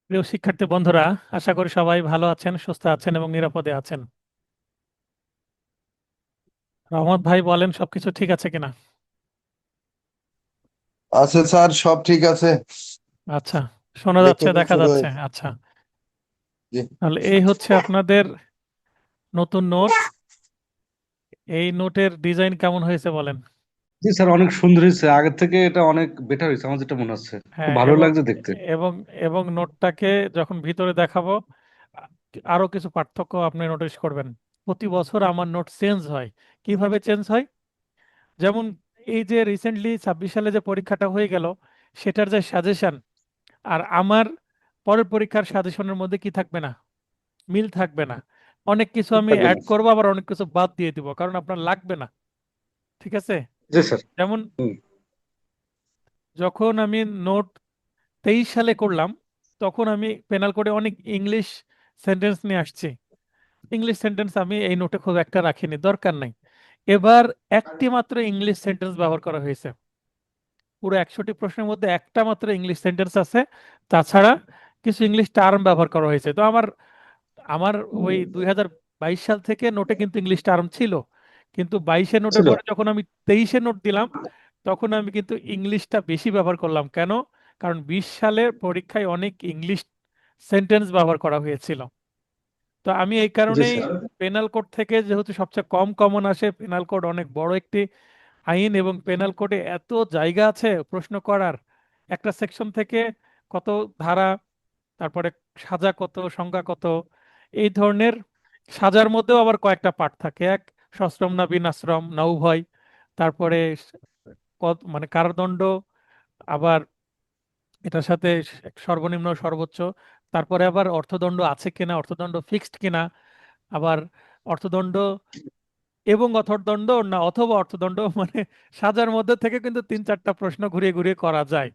প্রিয় শিক্ষার্থী বন্ধুরা, আশা করি সবাই ভালো আছেন, সুস্থ আছেন এবং নিরাপদে আছেন। রহমত ভাই, বলেন সবকিছু ঠিক আছে কিনা? আছে স্যার, সব ঠিক আছে। আচ্ছা, শোনা যাচ্ছে, লেখাটা দেখা শুরু যাচ্ছে। হয়েছে। আচ্ছা, জি। তাহলে এই হচ্ছে আপনাদের নতুন নোট। এই নোটের ডিজাইন কেমন হয়েছে বলেন? জি স্যার, অনেক সুন্দর হয়েছে। আগের থেকে এটা অনেক বেটার হয়েছে, আমার যেটা মনে হচ্ছে। খুব হ্যাঁ, ভালো এবং লাগছে দেখতে। এবং এবং নোটটাকে যখন ভিতরে দেখাবো, আ- আরো কিছু পার্থক্য আপনি নোটিস করবেন। প্রতি বছর আমার নোট চেঞ্জ হয়। কিভাবে চেঞ্জ হয়? যেমন এই যে রিসেন্টলি 26 সালে যে পরীক্ষাটা হয়ে গেল, সেটার যে সাজেশন আর আমার পরের পরীক্ষার সাজেশনের মধ্যে কি থাকবে না, মিল থাকবে না। অনেক কিছু আমি থাকবে অ্যাড না। করবো, আবার অনেক কিছু বাদ দিয়ে দিব, কারণ আপনার লাগবে না। ঠিক আছে? জি স্যার। যেমন হুম। যখন আমি নোট 23 সালে করলাম, তখন আমি পেনাল কোডে অনেক ইংলিশ সেন্টেন্স নিয়ে আসছি। ইংলিশ সেন্টেন্স আমি এই নোটে খুব একটা রাখিনি, দরকার নাই। এবার একটি মাত্র ইংলিশ সেন্টেন্স ব্যবহার করা হয়েছে। পুরো 100টি প্রশ্নের মধ্যে একটা মাত্র ইংলিশ সেন্টেন্স আছে। তাছাড়া কিছু ইংলিশ টার্ম ব্যবহার করা হয়েছে। তো আমার আমার ওই 2022 সাল থেকে নোটে কিন্তু ইংলিশ টার্ম ছিল, কিন্তু 22-এ নোটের ছিল। পরে যখন আমি 23-এ নোট দিলাম, তখন আমি কিন্তু ইংলিশটা বেশি ব্যবহার করলাম। কেন? কারণ 20 সালের পরীক্ষায় অনেক ইংলিশ সেন্টেন্স ব্যবহার করা হয়েছিল। তো আমি এই জি কারণেই স্যার। পেনাল কোড থেকে যেহেতু সবচেয়ে কম কমন আসে, পেনাল কোড অনেক বড় একটি আইন এবং পেনাল কোডে এত জায়গা আছে প্রশ্ন করার। একটা সেকশন থেকে কত ধারা, তারপরে সাজা কত, সংজ্ঞা কত, এই ধরনের। সাজার মধ্যেও আবার কয়েকটা পার্ট থাকে। এক, সশ্রম না বিনাশ্রম না উভয়, তারপরে মানে কারাদণ্ড, আবার এটার সাথে সর্বনিম্ন সর্বোচ্চ, তারপরে আবার অর্থদণ্ড আছে কিনা, অর্থদণ্ড ফিক্সড কিনা, আবার অর্থদণ্ড এবং অথর্দণ্ড না অথবা অর্থদণ্ড মানে সাজার মধ্যে থেকে কিন্তু 3-4টা প্রশ্ন ঘুরিয়ে ঘুরিয়ে করা যায়।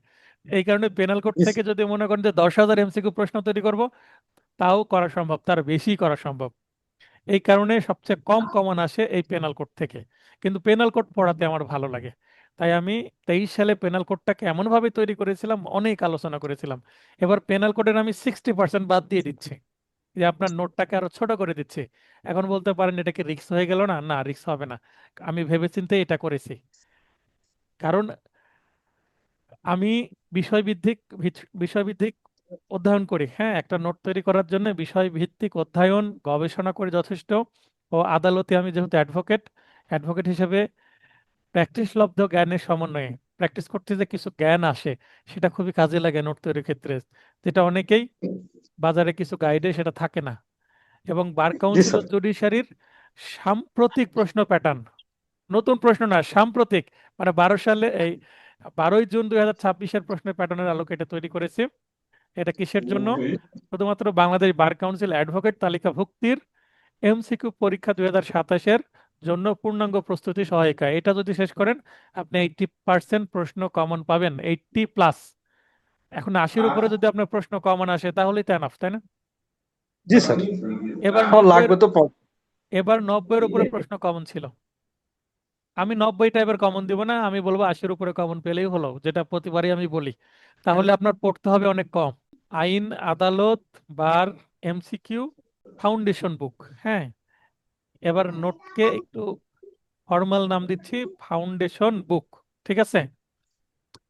এই কারণে পেনাল কোড জি থেকে যদি মনে করেন যে 10,000 এমসিকিউ প্রশ্ন তৈরি করব, তাও করা সম্ভব, তার বেশি করা সম্ভব। এই কারণে সবচেয়ে কম কমন আসে এই পেনাল কোড থেকে। কিন্তু পেনাল কোড পড়াতে আমার ভালো লাগে, তাই আমি 23 সালে পেনাল কোডটাকে এমনভাবে তৈরি করেছিলাম, অনেক আলোচনা করেছিলাম। এবার পেনাল কোডের আমি 60% বাদ দিয়ে দিচ্ছি, যে আপনার নোটটাকে আরো ছোট করে দিচ্ছি। এখন বলতে পারেন এটা কি রিস্ক হয়ে গেল? না, না, রিস্ক হবে না। আমি ভেবেচিন্তে এটা করেছি। কারণ আমি বিষয়ভিত্তিক বিষয়ভিত্তিক অধ্যয়ন করি। হ্যাঁ, একটা নোট তৈরি করার জন্য বিষয় ভিত্তিক অধ্যয়ন গবেষণা করে যথেষ্ট। ও আদালতে আমি যেহেতু অ্যাডভোকেট, অ্যাডভোকেট হিসেবে প্র্যাকটিস লব্ধ জ্ঞানের সমন্বয়ে প্র্যাকটিস করতে যে কিছু জ্ঞান আসে, সেটা খুবই কাজে লাগে নোট তৈরির ক্ষেত্রে, যেটা অনেকেই বাজারে কিছু গাইডে সেটা থাকে না। এবং বার জি কাউন্সিল ও স্যার। জুডিশিয়ারির সাম্প্রতিক প্রশ্ন প্যাটার্ন, নতুন প্রশ্ন না, সাম্প্রতিক, মানে 12 সালে এই 12ই জুন 2026-এর প্রশ্নের প্যাটার্নের আলোকে এটা তৈরি করেছি। এটা কিসের জন্য? শুধুমাত্র বাংলাদেশ বার কাউন্সিল অ্যাডভোকেট তালিকাভুক্তির এমসিকিউ পরীক্ষা 2027-এর জন্য পূর্ণাঙ্গ প্রস্তুতি সহায়িকা। এটা যদি শেষ করেন, আপনি 80% প্রশ্ন কমন পাবেন, 80+। এখন 80-র উপরে যদি আপনার প্রশ্ন কমন আসে, তাহলেই তো এনাফ, তাই না? জি স্যার। এবার আমার 90-এর লাগবে তো এবার 90-এর উপরে প্রশ্ন কমন ছিল। আমি 90 টাইপের কমন দিব না, আমি বলবো 80-র উপরে কমন পেলেই হলো, যেটা প্রতিবারই আমি বলি। তাহলে আপনার পড়তে হবে অনেক কম। আইন, আদালত, বার, এমসিকিউ, ফাউন্ডেশন বুক। হ্যাঁ, এবার নোটকে একটু ফর্মাল নাম দিচ্ছি, ফাউন্ডেশন বুক। ঠিক আছে?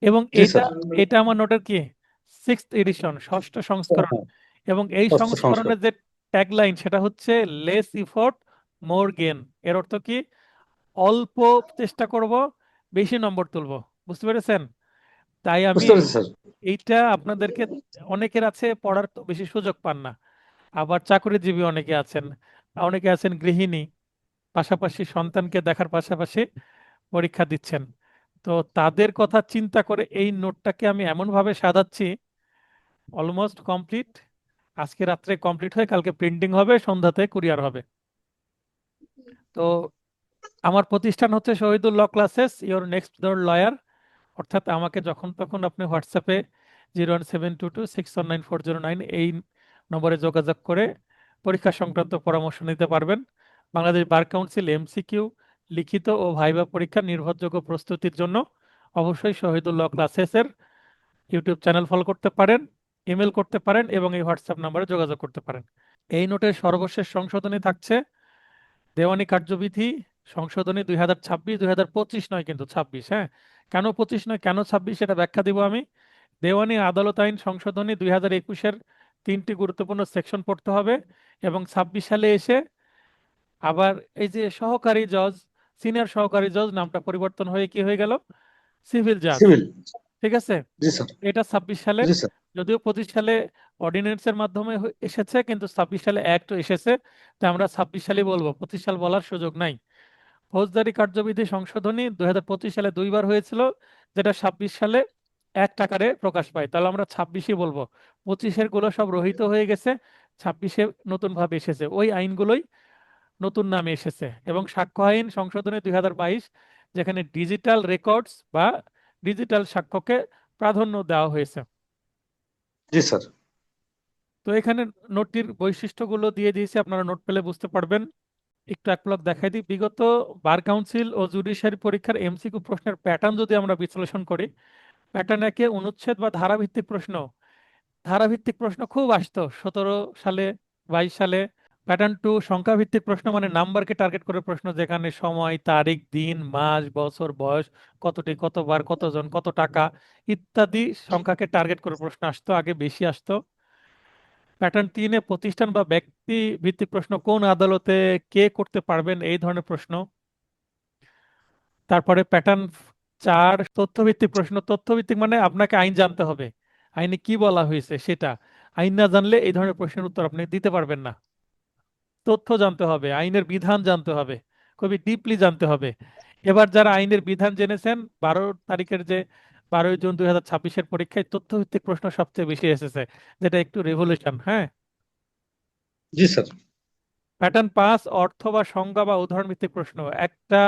এবং জি এটা স্যার। এটা আমার নোটের কি, 6th এডিশন, ষষ্ঠ সংস্করণ। হ্যাঁ, এবং এই ষষ্ঠ সংস্কার। সংস্করণের যে ট্যাগলাইন সেটা হচ্ছে লেস ইফোর্ট মোর গেন। এর অর্থ কি? অল্প চেষ্টা করব, বেশি নম্বর তুলবো। বুঝতে পেরেছেন? তাই আমি বুঝতে পেরেছি স্যার। এইটা আপনাদেরকে, অনেকের আছে পড়ার তো বেশি সুযোগ পান না, আবার চাকরিজীবী অনেকে আছেন, অনেকে আছেন গৃহিণী, পাশাপাশি সন্তানকে দেখার পাশাপাশি পরীক্ষা দিচ্ছেন। তো তাদের কথা চিন্তা করে এই নোটটাকে আমি এমন ভাবে সাজাচ্ছি, অলমোস্ট কমপ্লিট। আজকে রাত্রে কমপ্লিট হয়ে কালকে প্রিন্টিং হবে, সন্ধ্যাতে কুরিয়ার হবে। তো আমার প্রতিষ্ঠান হচ্ছে Shahidul law classes, your next door lawyer. অর্থাৎ আমাকে যখন তখন আপনি হোয়াটসঅ্যাপে 01722619409 এই নম্বরে যোগাযোগ করে পরীক্ষা সংক্রান্ত পরামর্শ নিতে পারবেন। বাংলাদেশ বার কাউন্সিল এমসিকিউ, লিখিত ও ভাইভা পরীক্ষার নির্ভরযোগ্য প্রস্তুতির জন্য অবশ্যই শহীদুল ল ক্লাসেসের ইউটিউব চ্যানেল ফলো করতে পারেন, ইমেল করতে পারেন এবং এই হোয়াটসঅ্যাপ নাম্বারে যোগাযোগ করতে পারেন। এই নোটের সর্বশেষ সংশোধনী থাকছে দেওয়ানি কার্যবিধি সংশোধনী 2026, 2025 নয় কিন্তু 26। হ্যাঁ, কেন 25 নয়, কেন 26 সেটা ব্যাখ্যা দিব আমি। দেওয়ানি আদালত আইন সংশোধনী 2021-এর 3টি গুরুত্বপূর্ণ সেকশন পড়তে হবে এবং 26 সালে এসে আবার এই যে সহকারী জজ, সিনিয়র সহকারী জজ নামটা পরিবর্তন হয়ে কি হয়ে গেল, সিভিল জাজ। সিভিল। ঠিক আছে, জি স্যার। এটা 26 সালে, জি স্যার। যদিও 25 সালে অর্ডিন্যান্সের মাধ্যমে এসেছে কিন্তু 26 সালে অ্যাক্ট এসেছে, তাই আমরা 26 সালই বলবো, 25 সাল বলার সুযোগ নাই। ফৌজদারি কার্যবিধি সংশোধনী 2025 সালে দুইবার হয়েছিল, যেটা 26 সালে অ্যাক্ট আকারে প্রকাশ পায়, তাহলে আমরা 26ই বলবো। 25-এর গুলো সব রহিত হয়ে গেছে, 26-এ নতুন ভাবে এসেছে, ওই আইনগুলোই নতুন নামে এসেছে। এবং সাক্ষ্য আইন সংশোধনী 2022, যেখানে ডিজিটাল রেকর্ডস বা ডিজিটাল সাক্ষ্যকে প্রাধান্য দেওয়া হয়েছে। জি স্যার। তো এখানে নোটটির বৈশিষ্ট্যগুলো দিয়ে দিয়েছি, আপনারা নোট পেলে বুঝতে পারবেন। একটু এক পলক দেখাই দিই। বিগত বার কাউন্সিল ও জুডিশিয়ারি পরীক্ষার এমসিকিউ প্রশ্নের প্যাটার্ন যদি আমরা বিশ্লেষণ করি, প্যাটার্ন একে অনুচ্ছেদ বা ধারাভিত্তিক প্রশ্ন, ধারাভিত্তিক প্রশ্ন খুব আসতো 17 সালে, 22 সালে। প্যাটার্ন টু সংখ্যাভিত্তিক প্রশ্ন, মানে নাম্বারকে টার্গেট করে প্রশ্ন, যেখানে সময়, তারিখ, দিন, মাস, বছর, বয়স, কতটি, কতবার, কতজন, কত টাকা ইত্যাদি সংখ্যাকে টার্গেট করে প্রশ্ন আসতো, আগে বেশি আসতো। প্যাটার্ন তিনে প্রতিষ্ঠান বা ব্যক্তি ভিত্তিক প্রশ্ন, কোন আদালতে কে করতে পারবেন, এই ধরনের প্রশ্ন। তারপরে প্যাটার্ন 4 তথ্যভিত্তিক প্রশ্ন, তথ্যভিত্তিক মানে আপনাকে আইন জানতে হবে, আইনে কি বলা হয়েছে সেটা। আইন না জানলে এই ধরনের প্রশ্নের উত্তর আপনি দিতে পারবেন না। তথ্য জানতে হবে, আইনের বিধান জানতে হবে, খুবই ডিপলি জানতে হবে। এবার যারা আইনের বিধান জেনেছেন, 12 তারিখের যে 12ই জুন 2026-এর পরীক্ষায় তথ্যভিত্তিক প্রশ্ন সবচেয়ে বেশি এসেছে, যেটা একটু রেভলিউশন। হ্যাঁ। জি স্যার। প্যাটার্ন 5 অর্থ বা সংজ্ঞা বা উদাহরণ ভিত্তিক প্রশ্ন, একটা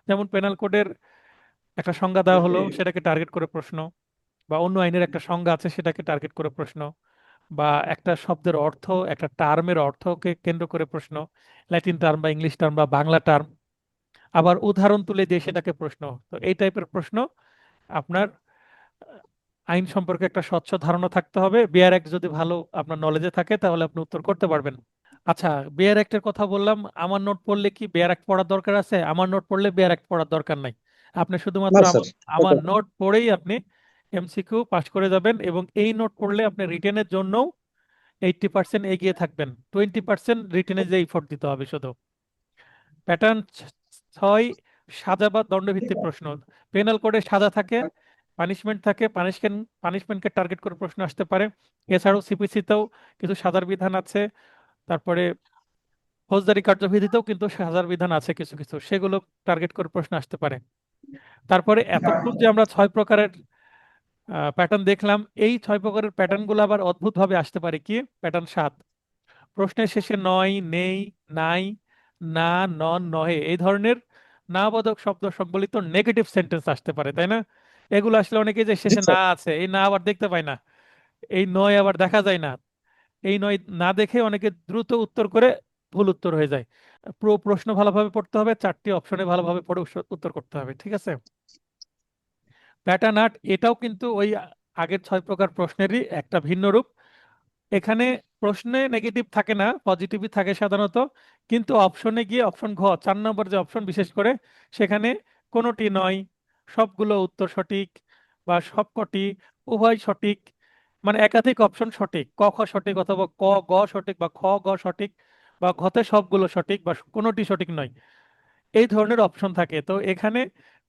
যেমন পেনাল কোডের একটা সংজ্ঞা দেওয়া হলো সেটাকে টার্গেট করে প্রশ্ন, বা অন্য আইনের একটা সংজ্ঞা আছে সেটাকে টার্গেট করে প্রশ্ন, বা একটা শব্দের অর্থ, একটা টার্মের অর্থকে কেন্দ্র করে প্রশ্ন, ল্যাটিন টার্ম বা ইংলিশ টার্ম বা বাংলা টার্ম, আবার উদাহরণ তুলে দিয়ে সেটাকে প্রশ্ন। তো এই টাইপের প্রশ্ন আপনার আইন সম্পর্কে একটা স্বচ্ছ ধারণা থাকতে হবে। বিআর অ্যাক্ট যদি ভালো আপনার নলেজে থাকে তাহলে আপনি উত্তর করতে পারবেন। আচ্ছা, বিআর অ্যাক্টের কথা বললাম, আমার নোট পড়লে কি বিআর অ্যাক্ট পড়ার দরকার আছে? আমার নোট পড়লে বিআর অ্যাক্ট পড়ার দরকার নাই। আপনি শুধুমাত্র না স্যার। আমার নোট পড়েই আপনি এমসিকিউ পাস করে যাবেন, এবং এই নোট পড়লে আপনি রিটেনের জন্যও 80% এগিয়ে থাকবেন, 20% রিটেনে যে এফোর্ট দিতে হবে শুধু। প্যাটার্ন 6 সাজা বা দণ্ডভিত্তিক প্রশ্ন, পেনাল কোডে সাজা থাকে, পানিশমেন্ট থাকে, পানিশমেন্টকে টার্গেট করে প্রশ্ন আসতে পারে। এছাড়াও সিপিসিতেও কিছু সাজার বিধান আছে, তারপরে ফৌজদারি কার্যবিধিতেও কিন্তু সাজার বিধান আছে কিছু কিছু, সেগুলো টার্গেট করে প্রশ্ন আসতে পারে। তারপরে এতক্ষণ যে আমরা 6 প্রকারের প্যাটার্ন দেখলাম, এই 6 প্রকারের প্যাটার্ন গুলো আবার অদ্ভুত ভাবে আসতে পারে। কি? প্যাটার্ন 7 প্রশ্নের শেষে নয়, নেই, নাই, না, নন, নহে এই ধরনের না বোধক শব্দ সংবলিত নেগেটিভ সেন্টেন্স আসতে পারে, তাই না? এগুলো আসলে অনেকে যে জি শেষে না স্যার। আছে, এই না আবার দেখতে পায় না, এই নয় আবার দেখা যায় না, এই নয় না দেখে অনেকে দ্রুত উত্তর করে ভুল উত্তর হয়ে যায়। পুরো প্রশ্ন ভালোভাবে পড়তে হবে, 4টি অপশনে ভালোভাবে পড়ে উত্তর করতে হবে। ঠিক আছে। প্যাটার্ন 8 এটাও কিন্তু ওই আগের 6 প্রকার প্রশ্নেরই একটা ভিন্ন রূপ। এখানে প্রশ্নে নেগেটিভ থাকে না, পজিটিভই থাকে সাধারণত, কিন্তু অপশনে গিয়ে অপশন ঘ 4 নম্বর যে অপশন বিশেষ করে, সেখানে কোনোটি নয়, সবগুলো উত্তর সঠিক, বা সবকটি, উভয় সঠিক, মানে একাধিক অপশন সঠিক, ক খ সঠিক অথবা ক গ সঠিক বা খ গ সঠিক, বা ঘতে সবগুলো সঠিক বা কোনোটি সঠিক নয়, এই ধরনের অপশন থাকে। তো এখানে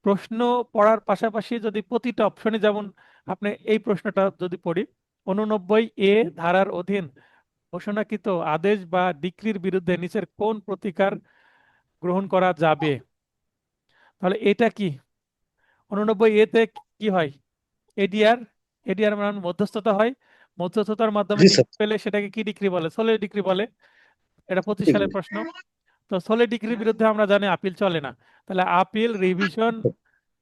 প্রশ্ন পড়ার পাশাপাশি যদি প্রতিটা অপশনে, যেমন আপনি এই প্রশ্নটা যদি পড়ি, 89 ধারার অধীন ঘোষণাকৃত আদেশ বা ডিক্রির বিরুদ্ধে নিচের কোন প্রতিকার গ্রহণ করা যাবে, তাহলে এটা কি? 89 তে কি হয়? এডিআর, এডিআর মানে মধ্যস্থতা হয়, মধ্যস্থতার মাধ্যমে জি স্যার। ডিক্রি পেলে সেটাকে কি ডিক্রি বলে? সোলে ডিক্রি বলে। এটা 25 ঠিক। সালের প্রশ্ন। তো সোলে ডিক্রির বিরুদ্ধে আমরা জানি আপিল চলে না, তাহলে আপিল, রিভিশন,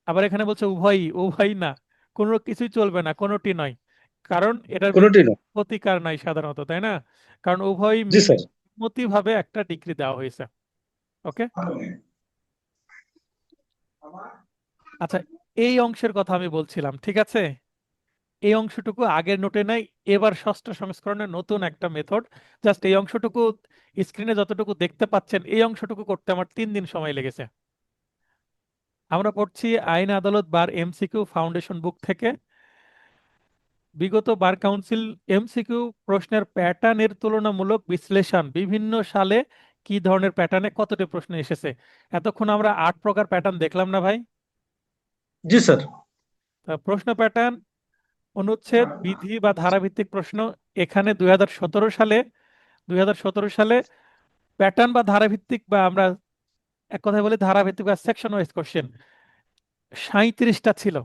আবার এখানে বলছে উভয়ই, উভয়ই না, কোনো কিছুই চলবে না, কোনোটি নয়, কারণ এটার বিরুদ্ধে কোনোটি না। প্রতিকার নাই সাধারণত, তাই না? কারণ উভয়ই জি মিলে স্যার। ভাবে একটা ডিগ্রি দেওয়া হয়েছে। ওকে। আচ্ছা, এই অংশের কথা আমি বলছিলাম, ঠিক আছে। এই অংশটুকু আগের নোটে নাই, এবার ষষ্ঠ সংস্করণে নতুন একটা মেথড। জাস্ট এই অংশটুকু স্ক্রিনে যতটুকু দেখতে পাচ্ছেন এই অংশটুকু করতে আমার 3 দিন সময় লেগেছে। আমরা পড়ছি আইন আদালত বার এমসিকিউ ফাউন্ডেশন বুক থেকে। বিগত বার কাউন্সিল এমসিকিউ প্রশ্নের প্যাটার্নের তুলনামূলক বিশ্লেষণ, বিভিন্ন সালে কি ধরনের প্যাটার্নে কতটি প্রশ্ন এসেছে। এতক্ষণ আমরা 8 প্রকার প্যাটার্ন দেখলাম না ভাই? জি স্যার। তা প্রশ্ন প্যাটার্ন, অনুচ্ছেদ, বিধি বা ধারাভিত্তিক প্রশ্ন। এখানে 2017 সালে প্যাটার্ন বা ধারাভিত্তিক, বা আমরা এক কথায় বলি ধারাভিত্তিক বা সেকশন ওয়াইজ কোশ্চেন 37টা ছিল।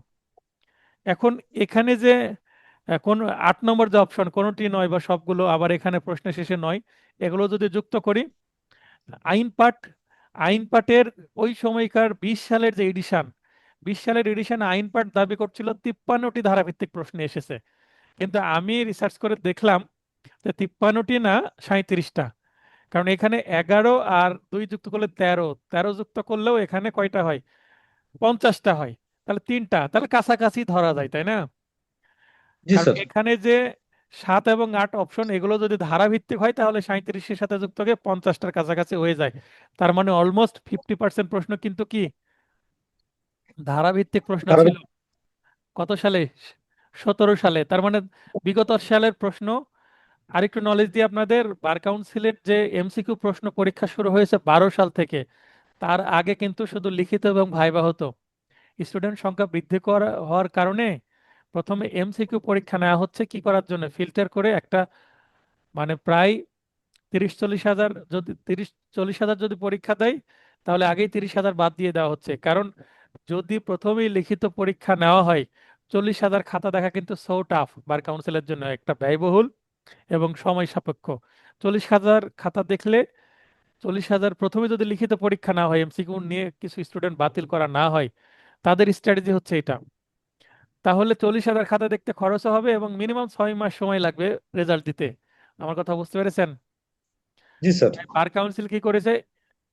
এখন এখানে যে কোন 8 নম্বর যে অপশন কোনোটি নয় বা সবগুলো, আবার এখানে প্রশ্ন শেষে নয়, এগুলো যদি যুক্ত করি, আইন পাঠ, আইন পাঠের ওই সময়কার 20 সালের যে এডিশন, 20 সালের এডিশন আইন পাঠ দাবি করছিল 53টি ধারাভিত্তিক প্রশ্ন এসেছে। কিন্তু আমি রিসার্চ করে দেখলাম যে 53টি না, 37টা। কারণ এখানে 11 আর 2 যুক্ত করলে 13, 13 যুক্ত করলেও এখানে কয়টা হয়, 50টা হয়। তাহলে 3টা, তাহলে কাছাকাছি ধরা যায়, তাই না? জি কারণ স্যার। এখানে যে 7 এবং 8 অপশন, এগুলো যদি ধারাভিত্তিক হয় তাহলে 37-এর সাথে যুক্ত হয়ে 50টার কাছাকাছি হয়ে যায়। তার মানে অলমোস্ট 50% প্রশ্ন কিন্তু কি ধারাভিত্তিক প্রশ্ন তারা ছিল। কত সালে? 17 সালে। তার মানে বিগত সালের প্রশ্ন। আরেকটু নলেজ দিয়ে আপনাদের, বার কাউন্সিলের যে এমসিকিউ প্রশ্ন পরীক্ষা শুরু হয়েছে 12 সাল থেকে, তার আগে কিন্তু শুধু লিখিত এবং ভাইবা হতো। স্টুডেন্ট সংখ্যা বৃদ্ধি হওয়ার কারণে প্রথমে এমসিকিউ পরীক্ষা নেওয়া হচ্ছে কি করার জন্য, ফিল্টার করে একটা, মানে প্রায় 30-40 হাজার, যদি 30-40 হাজার যদি পরীক্ষা দেয় তাহলে আগেই 30 হাজার বাদ দিয়ে দেওয়া হচ্ছে। কারণ যদি প্রথমেই লিখিত পরীক্ষা নেওয়া হয়, 40 হাজার খাতা দেখা কিন্তু সো টাফ, বার কাউন্সিলের জন্য একটা ব্যয়বহুল এবং সময় সাপেক্ষ। 40 হাজার খাতা দেখলে, 40 হাজার প্রথমে যদি লিখিত পরীক্ষা না হয়, এমসিকিউ নিয়ে কিছু স্টুডেন্ট বাতিল করা না হয়, তাদের স্ট্র্যাটেজি হচ্ছে এটা। তাহলে 40 হাজার খাতা দেখতে খরচও হবে এবং মিনিমাম 6 মাস সময় লাগবে রেজাল্ট দিতে। আমার কথা বুঝতে পেরেছেন? জি স্যার। বার কাউন্সিল কি করেছে,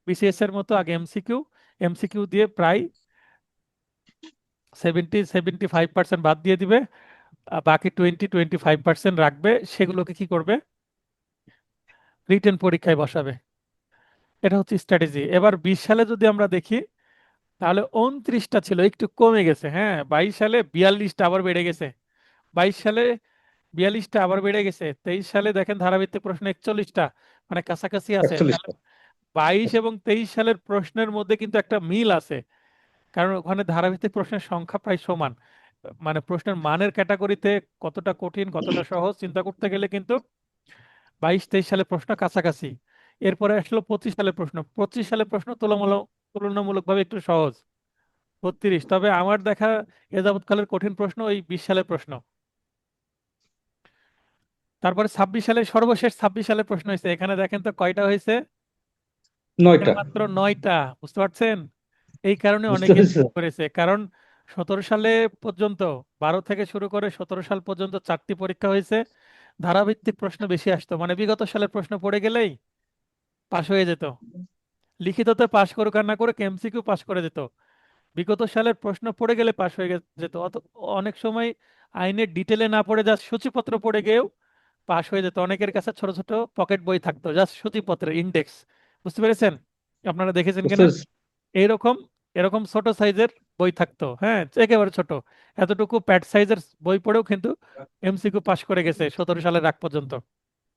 বিসিএস এর মতো আগে এমসিকিউ, এমসিকিউ দিয়ে প্রায় 70-75% বাদ দিয়ে দিবে, বাকি 20-25% রাখবে, সেগুলোকে কি করবে, রিটেন পরীক্ষায় বসাবে। এটা হচ্ছে স্ট্র্যাটেজি। এবার 20 সালে যদি আমরা দেখি তাহলে 29টা ছিল, একটু কমে গেছে। হ্যাঁ, 22 সালে 42টা আবার বেড়ে গেছে। 22 সালে 42টা আবার বেড়ে গেছে। 23 সালে দেখেন ধারাভিত্তিক প্রশ্ন 41টা, মানে কাছাকাছি আছে। 41। তাহলে 22 এবং 23 সালের প্রশ্নের মধ্যে কিন্তু একটা মিল আছে, কারণ ওখানে ধারাভিত্তিক প্রশ্নের সংখ্যা প্রায় সমান। মানে প্রশ্নের মানের ক্যাটাগরিতে কতটা কঠিন কতটা সহজ চিন্তা করতে গেলে কিন্তু 22-23 সালের প্রশ্ন কাছাকাছি। এরপরে আসলো 25 সালের প্রশ্ন। 25 সালের প্রশ্ন তুলনামূলকভাবে একটু সহজ, 32। তবে আমার দেখা এ যাবৎকালের কঠিন প্রশ্ন ওই 20 সালের প্রশ্ন। তারপরে 26 সালে, সর্বশেষ 26 সালের প্রশ্ন হয়েছে। এখানে দেখেন তো কয়টা হয়েছে, এখানে 9টা। মাত্র 9টা। বুঝতে পারছেন? এই কারণে বুঝতে অনেকে পেরেছি ভুল স্যার। করেছে। কারণ 17 সালে পর্যন্ত, 12 থেকে শুরু করে 17 সাল পর্যন্ত 4টি পরীক্ষা হয়েছে, ধারাভিত্তিক প্রশ্ন বেশি আসতো, মানে বিগত সালের প্রশ্ন পড়ে গেলেই পাশ হয়ে যেত। লিখিততে পাশ করুক আর না করে এমসিকিউ পাশ করে যেত। বিগত সালের প্রশ্ন পড়ে গেলে পাশ হয়ে যেত। অনেক সময় আইনের ডিটেলে না পড়ে জাস্ট সূচিপত্র পড়ে গিয়েও পাশ হয়ে যেত। অনেকের কাছে ছোট ছোট পকেট বই থাকতো, জাস্ট সূচিপত্রের ইন্ডেক্স। বুঝতে পেরেছেন? আপনারা দেখেছেন বুঝতে কিনা? পেরেছি। এইরকম, এরকম ছোট সাইজের বই থাকতো, হ্যাঁ, একেবারে ছোট, এতটুকু প্যাড সাইজের বই পড়েও কিন্তু এমসিকিউ পাশ করে গেছে 17 সালের আগ পর্যন্ত।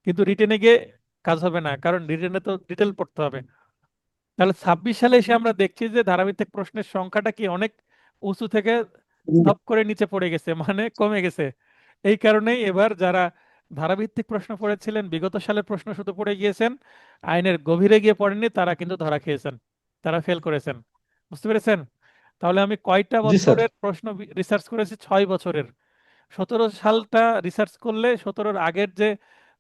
কিন্তু রিটেনে গিয়ে কাজ হবে না, কারণ রিটেনে তো ডিটেল পড়তে হবে। তাহলে 26 সালে এসে আমরা দেখছি যে ধারাভিত্তিক প্রশ্নের সংখ্যাটা কি অনেক উঁচু থেকে ধপ করে নিচে পড়ে গেছে, মানে কমে গেছে। এই কারণেই এবার যারা ধারাভিত্তিক প্রশ্ন পড়েছিলেন, বিগত সালের প্রশ্ন শুধু পড়ে গিয়েছেন, আইনের গভীরে গিয়ে পড়েননি, তারা কিন্তু ধরা খেয়েছেন, তারা ফেল করেছেন। বুঝতে পেরেছেন? তাহলে আমি কয়টা জি স্যার। বছরের প্রশ্ন রিসার্চ করেছি? 6 বছরের। 17 সালটা রিসার্চ করলে 17-র আগের যে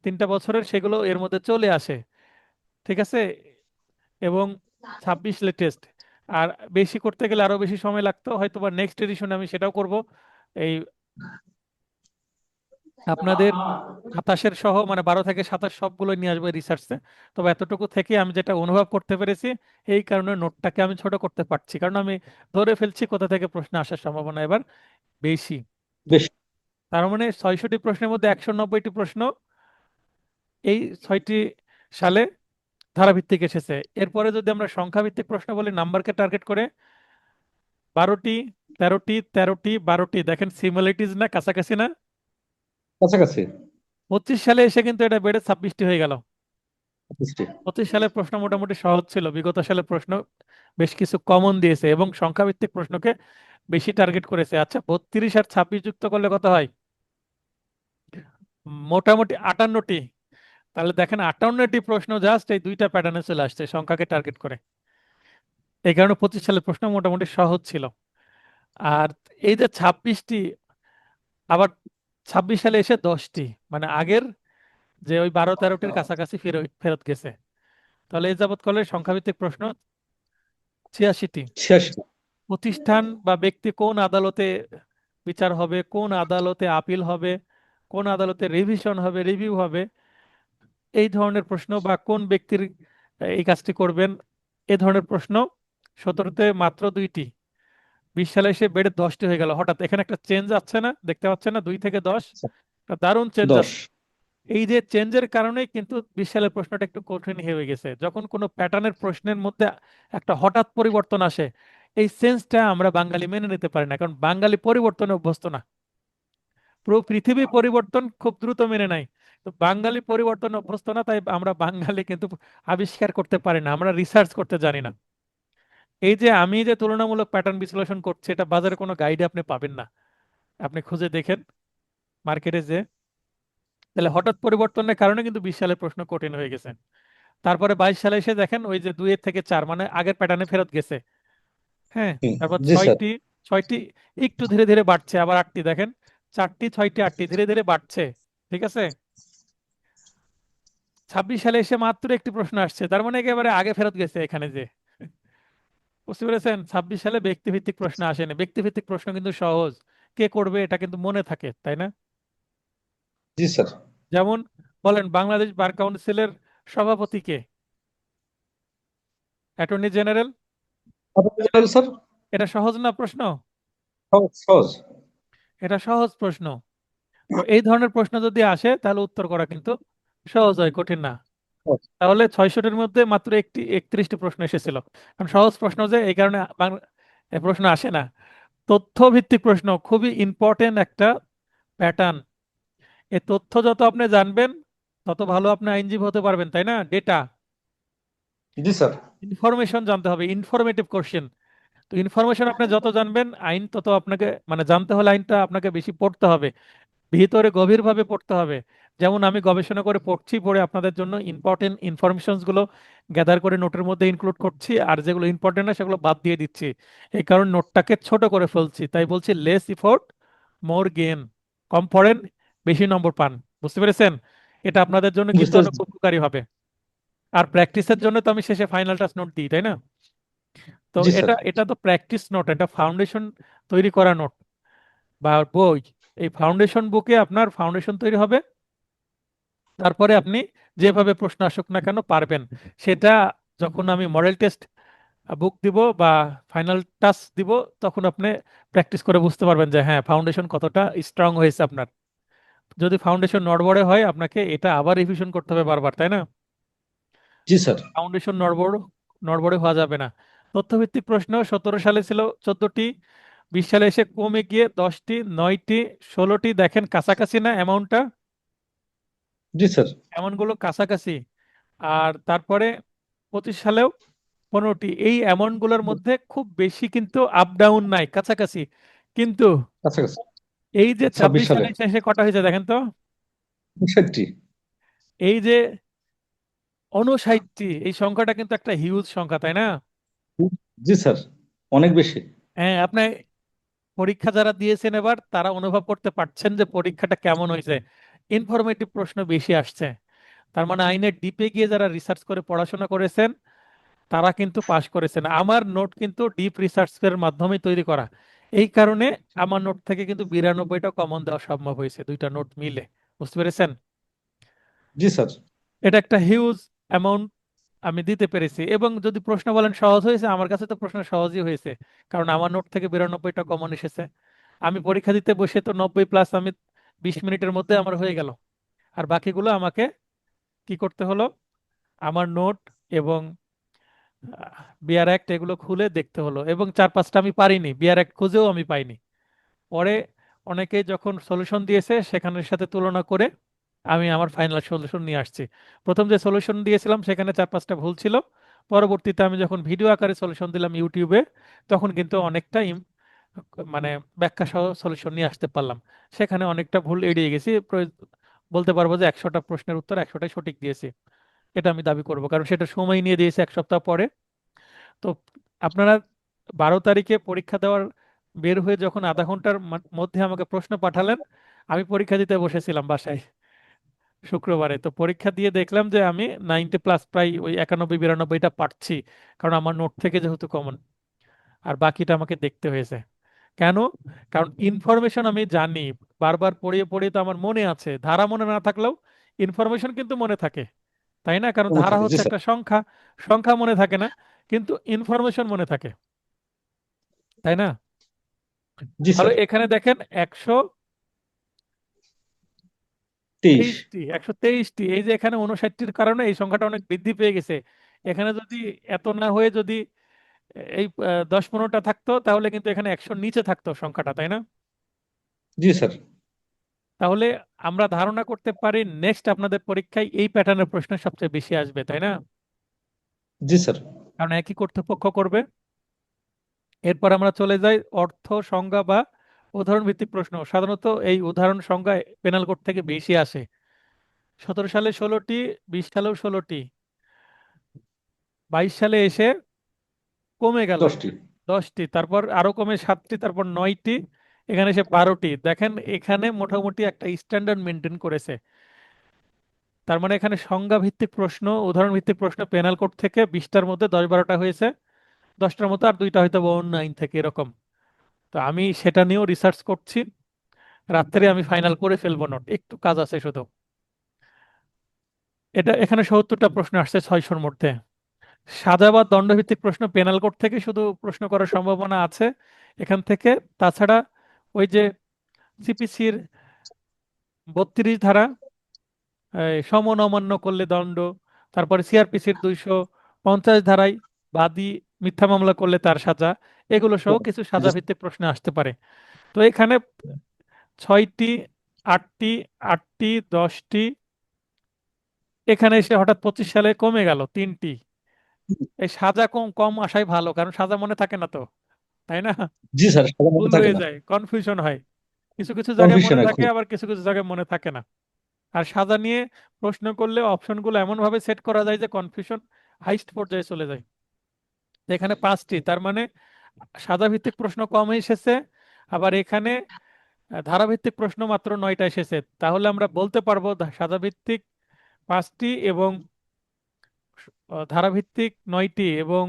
3টা বছরের সেগুলো এর মধ্যে চলে আসে। ঠিক আছে? এবং 26 লেটেস্ট। আর বেশি করতে গেলে আরো বেশি সময় লাগতো, হয়তো বা নেক্সট এডিশনে আমি সেটাও করব। এই আপনাদের 27-এর সহ, মানে 12 থেকে 27 সবগুলো নিয়ে আসবে রিসার্চে। তবে এতটুকু থেকে আমি যেটা অনুভব করতে পেরেছি, এই কারণে নোটটাকে আমি ছোট করতে পারছি, কারণ আমি ধরে ফেলছি কোথা থেকে প্রশ্ন আসার সম্ভাবনা এবার বেশি। বেশ। তার মানে 600টি প্রশ্নের মধ্যে 190টি প্রশ্ন এই 6টি সালে ধারাভিত্তিক এসেছে। এরপরে যদি আমরা সংখ্যাভিত্তিক প্রশ্ন বলি, নাম্বারকে টার্গেট করে 12টি, 13টি, 13টি, 12টি, দেখেন সিমিলারিটিজ না, কাছাকাছি না? কাছাকাছি। 25 সালে এসে কিন্তু এটা বেড়ে 26টি হয়ে গেল। 25টি। 25 সালের প্রশ্ন মোটামুটি সহজ ছিল, বিগত সালের প্রশ্ন বেশ কিছু কমন দিয়েছে এবং সংখ্যাভিত্তিক প্রশ্নকে বেশি টার্গেট করেছে। আচ্ছা, 32 আর 26 যুক্ত করলে কত হয়? মোটামুটি 58টি। তাহলে দেখেন 58টি প্রশ্ন জাস্ট এই দুইটা প্যাটার্নে চলে আসছে সংখ্যাকে টার্গেট করে। এই কারণে 25 সালের প্রশ্ন মোটামুটি সহজ ছিল। আর এই যে 26টি, আবার 26 সালে এসে 10টি, মানে আগের যে ওই 12-13টির কাছাকাছি ফেরত ফেরত গেছে। তাহলে এই যাবৎ করলে সংখ্যাভিত্তিক প্রশ্ন 86টি। 86টি। প্রতিষ্ঠান বা ব্যক্তি কোন আদালতে বিচার হবে, কোন আদালতে আপিল হবে, কোন আদালতে রিভিশন হবে, রিভিউ হবে, এই ধরনের প্রশ্ন, বা কোন ব্যক্তির এই কাজটি করবেন, এই ধরনের প্রশ্ন 17তে মাত্র 2টি। 20 সালে এসে বেড়ে 10টি হয়ে গেল। হঠাৎ এখানে একটা চেঞ্জ আছে না, দেখতে পাচ্ছেন না? 2 থেকে 10, একটা দারুণ চেঞ্জ 10। আছে। এই যে চেঞ্জের কারণেই কিন্তু 20 সালের প্রশ্নটা একটু কঠিন হয়ে গেছে। যখন কোনো প্যাটার্নের প্রশ্নের মধ্যে একটা হঠাৎ পরিবর্তন আসে, এই চেঞ্জটা আমরা বাঙালি মেনে নিতে পারি না, কারণ বাঙালি পরিবর্তনে অভ্যস্ত না। পুরো পৃথিবী পরিবর্তন খুব দ্রুত মেনে নেয়, তো বাঙালি পরিবর্তনে অভ্যস্ত না, তাই আমরা বাঙালি কিন্তু আবিষ্কার করতে পারি না, আমরা রিসার্চ করতে জানি না। এই যে আমি যে তুলনামূলক প্যাটার্ন বিশ্লেষণ করছি, এটা বাজারে কোনো গাইডে আপনি পাবেন না, আপনি খুঁজে দেখেন মার্কেটে যে। তাহলে হঠাৎ পরিবর্তনের কারণে কিন্তু 20 সালের প্রশ্ন কঠিন হয়ে গেছে। তারপরে 22 সালে এসে দেখেন ওই যে 2 থেকে 4, মানে আগের প্যাটার্নে ফেরত গেছে। হ্যাঁ, হুম, তারপর জি স্যার। 6টি, 6টি একটু ধীরে ধীরে বাড়ছে, আবার 8টি, দেখেন 4টি, 6টি, 8টি ধীরে ধীরে বাড়ছে। ঠিক আছে। 26 সালে এসে মাত্র একটি প্রশ্ন আসছে, তার মানে একেবারে আগে ফেরত গেছে এখানে যে। বুঝতে পেরেছেন? 26 সালে ব্যক্তিভিত্তিক প্রশ্ন আসেনি। ব্যক্তিভিত্তিক প্রশ্ন কিন্তু সহজ, কে করবে এটা কিন্তু মনে থাকে, তাই না? জি স্যার। যেমন বলেন, বাংলাদেশ বার কাউন্সিলের সভাপতি কে? Attorney general. আপনি জানেন স্যার? এটা সহজ না প্রশ্ন? সহজ সহজ। এটা সহজ প্রশ্ন। তো এই ধরনের প্রশ্ন যদি আসে তাহলে উত্তর করা কিন্তু সহজ হয়, কঠিন না। সহজ। তাহলে 600-টির মধ্যে মাত্র 31টি প্রশ্ন এসেছিল, কারণ সহজ প্রশ্ন যে, এই কারণে এ প্রশ্ন আসে না। তথ্য ভিত্তিক প্রশ্ন খুবই ইম্পর্টেন্ট একটা প্যাটার্ন। এই তথ্য যত আপনি জানবেন, তত ভালো আপনি আইনজীবী হতে পারবেন, তাই না? ডেটা, জি স্যার। ইনফরমেশন জানতে হবে, ইনফরমেটিভ কোশ্চেন। তো ইনফরমেশন আপনি যত জানবেন, আইন তত আপনাকে, মানে জানতে হলে আইনটা আপনাকে বেশি পড়তে হবে, ভিতরে গভীরভাবে পড়তে হবে। যেমন আমি গবেষণা করে পড়ছি, পড়ে আপনাদের জন্য ইম্পর্টেন্ট ইনফরমেশনস গুলো গ্যাদার করে নোটের মধ্যে ইনক্লুড করছি, আর যেগুলো ইম্পর্টেন্ট না সেগুলো বাদ দিয়ে দিচ্ছি। এই কারণে নোটটাকে ছোট করে ফেলছি, তাই বলছি লেস ইফোর্ট মোর গেইন। কম পড়েন, বেশি নম্বর পান। বুঝতে পেরেছেন? এটা আপনাদের জন্য কিন্তু বুঝতে অনেক পারছি। উপকারী হবে। আর প্র্যাকটিসের জন্য তো আমি শেষে ফাইনাল টাচ নোট দিই, তাই না? তো জি স্যার। এটা এটা তো প্র্যাকটিস নোট, এটা ফাউন্ডেশন তৈরি করা নোট বা বই। এই ফাউন্ডেশন বুকে আপনার ফাউন্ডেশন তৈরি হবে, তারপরে আপনি যেভাবে প্রশ্ন আসুক না কেন পারবেন। সেটা যখন আমি মডেল টেস্ট বুক দিব বা ফাইনাল টাচ দিব, তখন আপনি প্র্যাকটিস করে বুঝতে পারবেন যে হ্যাঁ, ফাউন্ডেশন কতটা স্ট্রং হয়েছে আপনার। যদি ফাউন্ডেশন নড়বড়ে হয়, আপনাকে এটা আবার রিভিশন করতে হবে বারবার, তাই না? জি স্যার। ফাউন্ডেশন নড়বড় নড়বড়ে হওয়া যাবে না। তথ্যভিত্তিক প্রশ্ন 17 সালে ছিল 14টি, 20 সালে এসে কমে গিয়ে 10টি, 9টি, 16টি, দেখেন কাছাকাছি না অ্যামাউন্টটা? জি স্যার। অ্যামাউন্ট গুলো কাছাকাছি। আর তারপরে 25 সালেও 15টি। এই অ্যামাউন্ট গুলোর মধ্যে খুব বেশি কিন্তু আপ ডাউন নাই, কাছাকাছি। কিন্তু কাছাকাছি। এই যে 26 26 সালে সালে শেষে কটা হয়েছে দেখেন তো? 59টি। এই যে 59টি, এই সংখ্যাটা কিন্তু একটা হিউজ সংখ্যা, তাই না? জি স্যার। অনেক বেশি। হ্যাঁ, আপনি পরীক্ষা যারা দিয়েছেন এবার, তারা অনুভব করতে পারছেন যে পরীক্ষাটা কেমন হয়েছে। ইনফরমেটিভ প্রশ্ন বেশি আসছে। তার মানে আইনের ডিপে গিয়ে যারা রিসার্চ করে পড়াশোনা করেছেন, তারা কিন্তু পাশ করেছেন। আমার নোট কিন্তু ডিপ রিসার্চের মাধ্যমে তৈরি করা। এই কারণে আমার নোট থেকে কিন্তু 92টা কমন দেওয়া সম্ভব হয়েছে, দুইটা নোট মিলে। বুঝতে পেরেছেন? জি স্যার। এটা একটা হিউজ অ্যামাউন্ট আমি দিতে পেরেছি। এবং যদি প্রশ্ন বলেন সহজ হয়েছে, আমার কাছে তো প্রশ্ন সহজই হয়েছে, কারণ আমার নোট থেকে 92টা কমন এসেছে। আমি পরীক্ষা দিতে বসে তো 90 প্লাস আমি 20 মিনিটের মধ্যে আমার হয়ে গেল। আর বাকিগুলো আমাকে কি করতে হলো, আমার নোট এবং বিআর অ্যাক্ট এগুলো খুলে দেখতে হলো, এবং 4-5টা আমি পারিনি, বিআর অ্যাক্ট খুঁজেও আমি পাইনি। পরে অনেকে যখন সলিউশন দিয়েছে সেখানের সাথে তুলনা করে আমি আমার ফাইনাল সলিউশন নিয়ে আসছি। প্রথম যে সলিউশন দিয়েছিলাম সেখানে 4-5টা ভুল ছিল, পরবর্তীতে আমি যখন ভিডিও আকারে সলিউশন দিলাম ইউটিউবে, তখন কিন্তু অনেকটা মানে ব্যাখ্যা সহ সলিউশন নিয়ে আসতে পারলাম। সেখানে অনেকটা ভুল এড়িয়ে গেছি, বলতে পারবো যে 100টা প্রশ্নের উত্তর 100টাই সঠিক দিয়েছি। এটা আমি দাবি করব, কারণ সেটা সময় নিয়ে দিয়েছে 1 সপ্তাহ পরে। তো আপনারা 12 তারিখে পরীক্ষা দেওয়ার বের হয়ে যখন আধা ঘন্টার মধ্যে আমাকে প্রশ্ন পাঠালেন, আমি পরীক্ষা দিতে বসেছিলাম বাসায় শুক্রবারে। তো পরীক্ষা দিয়ে দেখলাম যে আমি 90+ প্রায় ওই 91-92টা পারছি, কারণ আমার নোট থেকে যেহেতু কমন। আর বাকিটা আমাকে দেখতে হয়েছে। কেন? কারণ ইনফরমেশন আমি জানি, বারবার পড়িয়ে পড়িয়ে তো আমার মনে আছে। ধারা মনে না থাকলেও ইনফরমেশন কিন্তু মনে থাকে, তাই না? কারণ মনে ধারা থাকে। জি হচ্ছে স্যার। একটা সংখ্যা, সংখ্যা মনে থাকে না, কিন্তু ইনফরমেশন মনে থাকে, তাই না? জি তাহলে স্যার। এখানে দেখেন 23। 123টি, 123টি, এই যে এখানে 59টির কারণে এই সংখ্যাটা অনেক বৃদ্ধি পেয়ে গেছে। এখানে যদি এত না হয়ে যদি এই 10-15টা থাকতো, তাহলে কিন্তু এখানে 100-র নিচে থাকতো সংখ্যাটা, তাই না? জি স্যার। তাহলে আমরা ধারণা করতে পারি নেক্সট আপনাদের পরীক্ষায় এই প্যাটার্নের প্রশ্ন সবচেয়ে বেশি আসবে, তাই না? জি স্যার। কারণ একই কর্তৃপক্ষ করবে। এরপর আমরা চলে যাই অর্থ সংজ্ঞা বা উদাহরণ ভিত্তিক প্রশ্ন। সাধারণত এই উদাহরণ সংজ্ঞা পেনাল কোড থেকে বেশি আসে। 17 সালে 16টি, 20 সালেও 16টি, 22 সালে এসে কমে গেল 10টি। 10টি, তারপর আরো কমে 7টি, তারপর 9টি, এখানে এসে 12টি। দেখেন এখানে মোটামুটি একটা স্ট্যান্ডার্ড মেনটেন করেছে। তার মানে এখানে সংজ্ঞা ভিত্তিক প্রশ্ন, উদাহরণ ভিত্তিক প্রশ্ন পেনাল কোড থেকে 20টার মধ্যে 10-12টা হয়েছে, 10টার মতো আর 2টা হয়তো অনলাইন থেকে, এরকম। তো আমি সেটা নিয়েও রিসার্চ করছি, রাত্রে আমি ফাইনাল করে ফেলবো, নোট একটু কাজ আছে শুধু। এটা এখানে 70টা প্রশ্ন আসছে 600-র মধ্যে। সাজা বা দণ্ডভিত্তিক প্রশ্ন পেনাল কোড থেকে শুধু প্রশ্ন করার সম্ভাবনা আছে এখান থেকে। তাছাড়া ওই যে সিপিসির 32 ধারা, সমন অমান্য করলে দণ্ড, তারপরে সিআরপিসির 250 ধারায় বাদী মিথ্যা মামলা করলে তার সাজা, এগুলো সহ কিছু জি সাজা ভিত্তিক প্রশ্ন আসতে পারে। তো এখানে 6টি, 8টি, 8টি, 10টি, এখানে এসে হঠাৎ 25 সালে কমে গেল 3টি। এই সাজা কম কম আসাই ভালো, কারণ সাজা মনে থাকে না তো, তাই না? জি স্যার, সাদা মতো ভুল থাকে হয়ে না। যায়, কনফিউশন হয়, কিছু কিছু জায়গায় কনফিউশন মনে হয় থাকে, খুব। আবার কিছু কিছু জায়গায় মনে থাকে না। আর সাজা নিয়ে প্রশ্ন করলে অপশনগুলো এমন ভাবে সেট করা যায় যে কনফিউশন হাইস্ট পর্যায়ে চলে যায়। তো এখানে 5টি, তার মানে সাজা ভিত্তিক প্রশ্ন কম এসেছে। আবার এখানে ধারাভিত্তিক প্রশ্ন মাত্র 9টা এসেছে। তাহলে আমরা বলতে পারবো সাজা ভিত্তিক 5টি এবং ধারাভিত্তিক 9টি এবং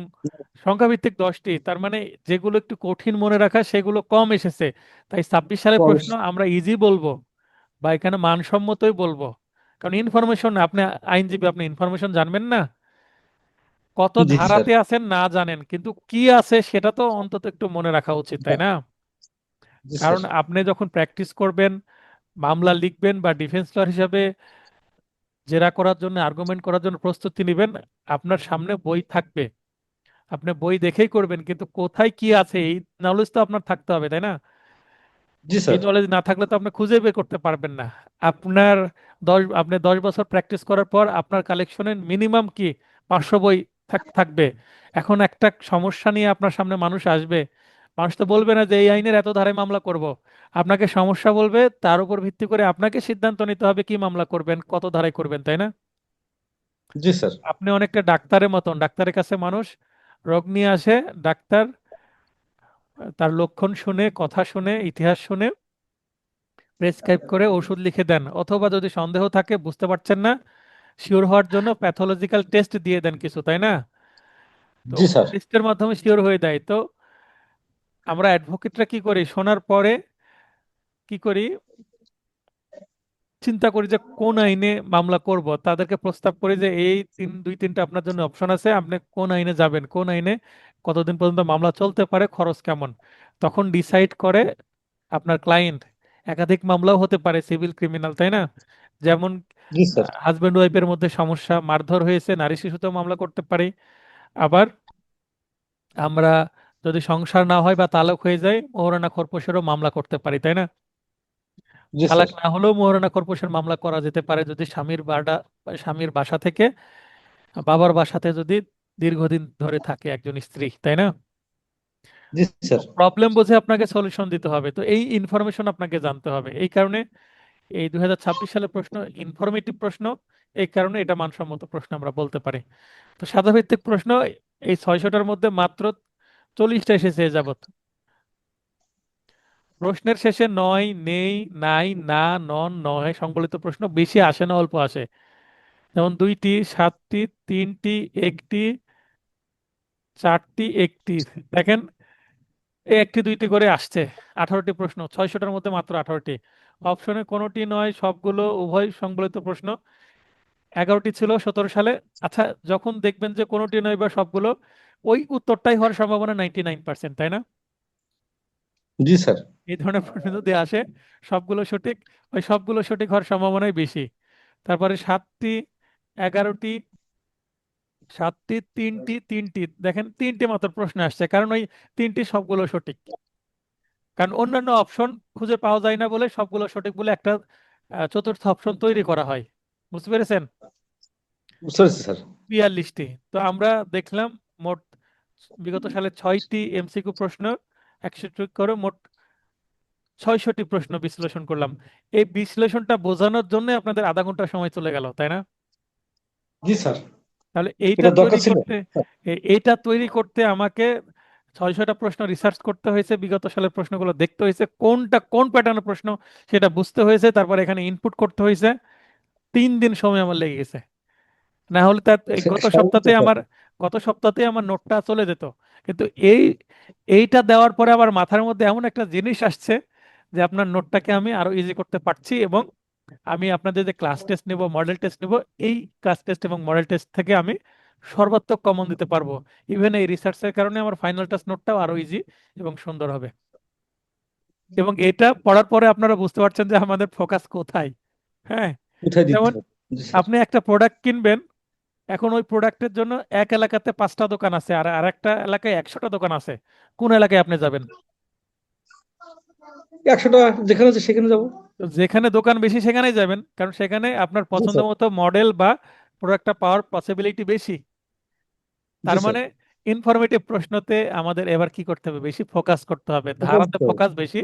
সংখ্যাভিত্তিক 10টি, তার মানে যেগুলো একটু কঠিন মনে রাখা সেগুলো কম এসেছে। তাই 26 সালের কম। প্রশ্ন আমরা ইজি বলবো, বা এখানে মানসম্মতই বলবো। কারণ ইনফরমেশন, আপনি আইনজীবী, আপনি ইনফরমেশন জানবেন না, কত জি স্যার। ধারাতে আছেন না জানেন, কিন্তু কি আছে সেটা তো অন্তত একটু মনে রাখা উচিত, তাই না? জি স্যার। কারণ আপনি যখন প্র্যাকটিস করবেন, মামলা লিখবেন বা ডিফেন্স লয়ার হিসাবে জেরা করার জন্য, আর্গুমেন্ট করার জন্য প্রস্তুতি নেবেন, আপনার সামনে বই থাকবে, আপনি বই দেখেই করবেন, কিন্তু কোথায় কি আছে এই নলেজ তো আপনার থাকতে হবে, তাই না? জি এই স্যার। নলেজ না থাকলে তো আপনি খুঁজে বের করতে পারবেন না। আপনি 10 বছর প্র্যাকটিস করার পর আপনার কালেকশনের মিনিমাম কি 500 বই থাকবে। এখন একটা সমস্যা নিয়ে আপনার সামনে মানুষ আসবে, মানুষ তো বলবে না যে এই আইনের এত ধারায় মামলা করব। আপনাকে সমস্যা বলবে, তার উপর ভিত্তি করে আপনাকে সিদ্ধান্ত নিতে হবে কি মামলা করবেন, কত ধারায় করবেন, তাই না? জি স্যার। আপনি অনেকটা ডাক্তারের মতন, ডাক্তারের কাছে মানুষ রোগ নিয়ে আসে, ডাক্তার তার লক্ষণ শুনে, কথা শুনে, ইতিহাস শুনে প্রেসক্রাইব করে ওষুধ লিখে দেন, অথবা যদি সন্দেহ থাকে, বুঝতে পারছেন না, শিওর হওয়ার জন্য প্যাথোলজিক্যাল টেস্ট দিয়ে দেন কিছু, তাই না? তো জি স্যার। টেস্টের মাধ্যমে শিওর হয়ে দেয়। তো আমরা অ্যাডভোকেটরা কি করি, শোনার পরে কি করি, চিন্তা করি যে কোন আইনে মামলা করব, তাদেরকে প্রস্তাব করি যে এই 2-3টা আপনার জন্য অপশন আছে, আপনি কোন আইনে যাবেন, কোন আইনে কতদিন পর্যন্ত মামলা চলতে পারে, খরচ কেমন। তখন ডিসাইড করে আপনার ক্লায়েন্ট, একাধিক মামলাও হতে পারে, সিভিল ক্রিমিনাল, তাই না? যেমন জি স্যার। হাজব্যান্ড ওয়াইফের মধ্যে সমস্যা, মারধর হয়েছে, নারী শিশুতেও মামলা করতে পারি। আবার আমরা যদি সংসার না হয় বা তালাক হয়ে যায়, মোহরানা খোরপোশেরও মামলা করতে পারি, তাই না? জি তালাক স্যার। না হলেও মোহরানা খোরপোশের মামলা করা যেতে পারে যদি স্বামীর বাসা থেকে বাবার বাসাতে যদি দীর্ঘদিন ধরে থাকে একজন স্ত্রী, তাই না? জি স্যার। প্রবলেম বুঝে আপনাকে সলিউশন দিতে হবে, তো এই ইনফরমেশন আপনাকে জানতে হবে। এই কারণে এই 2026 সালের প্রশ্ন ইনফরমেটিভ প্রশ্ন, এই কারণে এটা মানসম্মত প্রশ্ন আমরা বলতে পারি। তো সাদাভিত্তিক প্রশ্ন এই 600টার মধ্যে মাত্র 40টা এসেছে এ যাবত। প্রশ্নের শেষে নয়, নেই, নাই, না, নন, নয় সংবলিত প্রশ্ন বেশি আসে না, অল্প আসে। যেমন 2টি, 7টি, 3টি, 1টি, 4টি, 1টি। দেখেন, এই 1টি 2টি করে আসছে। 18টি প্রশ্ন, 600টার মধ্যে মাত্র 18টি। অপশনে কোনোটি নয়, সবগুলো, উভয় সংবলিত প্রশ্ন 11টি ছিল 17 সালে। আচ্ছা, যখন দেখবেন যে কোনোটি নয় বা সবগুলো, ওই উত্তরটাই হওয়ার সম্ভাবনা 99%, তাই না? জি স্যার। এই ধরনের প্রশ্ন যদি আসে, সবগুলো সঠিক, ওই সবগুলো সঠিক হওয়ার সম্ভাবনাই বেশি। তারপরে 7টি, 11টি, 7টি, 3টি, 3টি, দেখেন 3টি মাত্র প্রশ্ন আসছে, কারণ ওই 3টি সবগুলো সঠিক। কারণ অন্যান্য অপশন খুঁজে পাওয়া যায় না বলে সবগুলো সঠিক বলে একটা চতুর্থ অপশন তৈরি করা হয়। বুঝতে পেরেছেন? বুঝতে পেরেছি স্যার। 42টি। তো আমরা দেখলাম মোট বিগত সালে 6টি এমসিকিউ প্রশ্ন 61 করে মোট 600টি প্রশ্ন বিশ্লেষণ করলাম। এই বিশ্লেষণটা বোঝানোর জন্য আপনাদের আধা ঘন্টা সময় চলে গেল, তাই না? জি স্যার। তাহলে এইটা এটা দরকার তৈরি ছিল। করতে এইটা তৈরি করতে আমাকে 600টা প্রশ্ন রিসার্চ করতে হয়েছে, বিগত সালের প্রশ্নগুলো দেখতে হয়েছে, কোনটা কোন প্যাটার্নের প্রশ্ন সেটা বুঝতে হয়েছে, তারপর এখানে ইনপুট করতে হয়েছে। 3 দিন সময় আমার লেগে গেছে। না হলে তার এই স্বাভাবিক তো স্যার। গত সপ্তাহতে আমার নোটটা চলে যেত। কিন্তু এই এইটা দেওয়ার পরে আবার মাথার মধ্যে এমন একটা জিনিস আসছে যে আপনার নোটটাকে আমি আরো ইজি করতে পারছি, এবং আমি আপনাদের যে ক্লাস টেস্ট নেব, মডেল টেস্ট নেব, এই ক্লাস টেস্ট এবং মডেল টেস্ট থেকে আমি সর্বাত্মক কমন দিতে পারবো। ইভেন এই রিসার্চের কারণে আমার ফাইনাল টেস্ট নোটটাও আরো ইজি এবং সুন্দর হবে। এবং এটা পড়ার পরে আপনারা বুঝতে পারছেন যে আমাদের ফোকাস কোথায়। হ্যাঁ, কোথায় দিতে যেমন হবে? জি স্যার। আপনি একটা প্রোডাক্ট কিনবেন, এখন ওই প্রোডাক্টের জন্য এক এলাকাতে 5টা দোকান আছে, আর আরেকটা এলাকায় 100টা দোকান আছে। কোন এলাকায় আপনি যাবেন? 100টা যেখানে আছে সেখানে যাবো। তো যেখানে দোকান বেশি সেখানেই যাবেন, কারণ সেখানে আপনার জি পছন্দ স্যার। মতো মডেল বা প্রোডাক্টটা পাওয়ার পসিবিলিটি বেশি। জি তার স্যার। মানে ইনফরমেটিভ প্রশ্নতে আমাদের এবার কি করতে হবে? বেশি ফোকাস করতে হবে, ফোকাস ধারাতে দিতে হবে। ফোকাস বেশি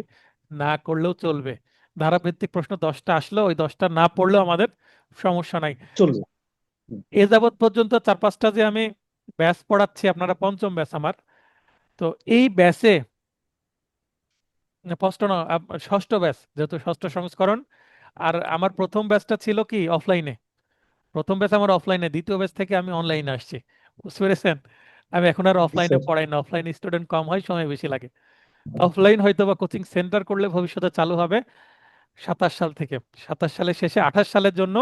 না করলেও চলবে। ধারাভিত্তিক প্রশ্ন 10টা আসলো, ওই 10টা না পড়লেও আমাদের সমস্যা নাই। চলবে। হুম। এ যাবৎ পর্যন্ত 4-5টা যে আমি ব্যাচ পড়াচ্ছি, আপনারা পঞ্চম ব্যাচ আমার। তো এই ব্যাচে না, ষষ্ঠ না, ষষ্ঠ ব্যাচ, যেহেতু ষষ্ঠ সংস্করণ। আর আমার প্রথম ব্যাচটা ছিল কি অফলাইনে। প্রথম ব্যাচ আমার অফলাইনে, দ্বিতীয় ব্যাচ থেকে আমি অনলাইনে আসছি। বুঝতে পেরেছেন? আমি এখন আর জি অফলাইনে স্যার। পড়াই না, অফলাইন স্টুডেন্ট কম হয়, সময় বেশি লাগে। অফলাইন হয়তো বা কোচিং সেন্টার করলে ভবিষ্যতে চালু হবে 27 সাল থেকে। 27 সালের শেষে 28 সালের জন্য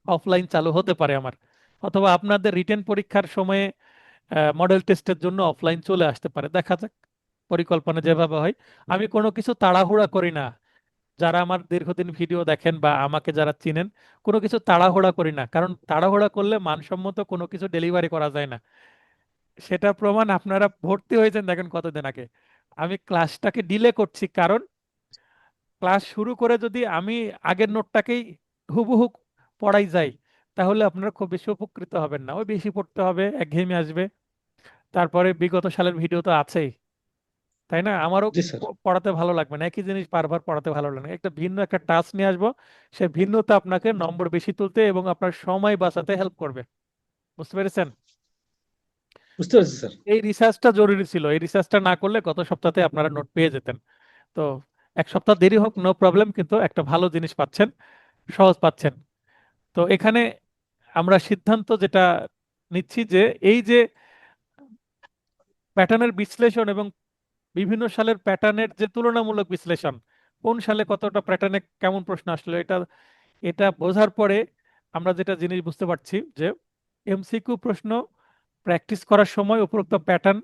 অফলাইন চালু হতে পারে আমার, অথবা আপনাদের রিটেন পরীক্ষার সময়ে মডেল টেস্টের জন্য অফলাইন চলে আসতে পারে, দেখা যাক পরিকল্পনা যেভাবে হয়। আমি কোনো কিছু তাড়াহুড়া করি না। যারা আমার দীর্ঘদিন ভিডিও দেখেন বা আমাকে যারা চিনেন, কোনো কিছু তাড়াহুড়া করি না, কারণ তাড়াহুড়া করলে মানসম্মত কোনো কিছু ডেলিভারি করা যায় না। সেটা প্রমাণ আপনারা ভর্তি হয়েছেন দেখেন কতদিন আগে। আমি ক্লাসটাকে ডিলে করছি, কারণ ক্লাস শুরু করে যদি আমি আগের নোটটাকেই হুবহু পড়াই যাই, তাহলে আপনারা খুব বেশি উপকৃত হবেন না, ওই বেশি পড়তে হবে, একঘেয়েমি আসবে। তারপরে বিগত সালের ভিডিও তো আছেই, তাই না? আমারও জি স্যার। পড়াতে ভালো লাগবে না, একই জিনিস বারবার পড়াতে ভালো লাগে না। একটা ভিন্ন একটা টাচ নিয়ে আসবো, সে ভিন্নতা আপনাকে নম্বর বেশি তুলতে এবং আপনার সময় বাঁচাতে হেল্প করবে। বুঝতে পেরেছেন? বুঝতে পারছি স্যার। এই রিসার্চটা জরুরি ছিল, এই রিসার্চটা না করলে গত সপ্তাহে আপনারা নোট পেয়ে যেতেন। তো 1 সপ্তাহ দেরি হোক, নো প্রবলেম, কিন্তু একটা ভালো জিনিস পাচ্ছেন, সহজ পাচ্ছেন। তো এখানে আমরা সিদ্ধান্ত যেটা নিচ্ছি যে এই যে প্যাটার্নের বিশ্লেষণ এবং বিভিন্ন সালের প্যাটার্নের যে তুলনামূলক বিশ্লেষণ, কোন সালে কতটা প্যাটার্নে কেমন প্রশ্ন আসলো, এটা এটা বোঝার পরে আমরা যেটা জিনিস বুঝতে পারছি যে এমসিকিউ প্রশ্ন প্র্যাকটিস করার সময় উপরোক্ত প্যাটার্ন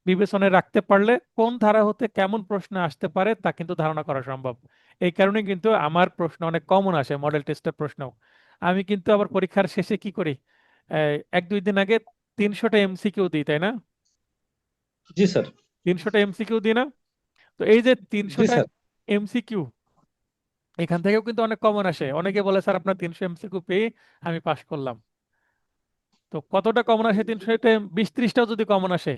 বিবেচনায় রাখতে পারলে কোন ধারা হতে কেমন প্রশ্ন আসতে পারে তা কিন্তু ধারণা করা সম্ভব। এই কারণে কিন্তু আমার প্রশ্ন অনেক কমন আসে, মডেল টেস্টের প্রশ্ন। আমি কিন্তু আবার পরীক্ষার শেষে কি করি, 1-2 দিন আগে 300টা এমসিকিউ দিই, তাই না? জি স্যার। 300টা এমসিকিউ দিই না? তো এই যে জি 300টা স্যার। এমসিকিউ, এখান থেকেও কিন্তু অনেক কমন আসে। অনেকে বলে স্যার আপনার 300 এমসিকিউ পেয়ে আমি পাশ করলাম। তো কতটা কমন আসে? 300টা 20-30টাও যদি কমন আসে,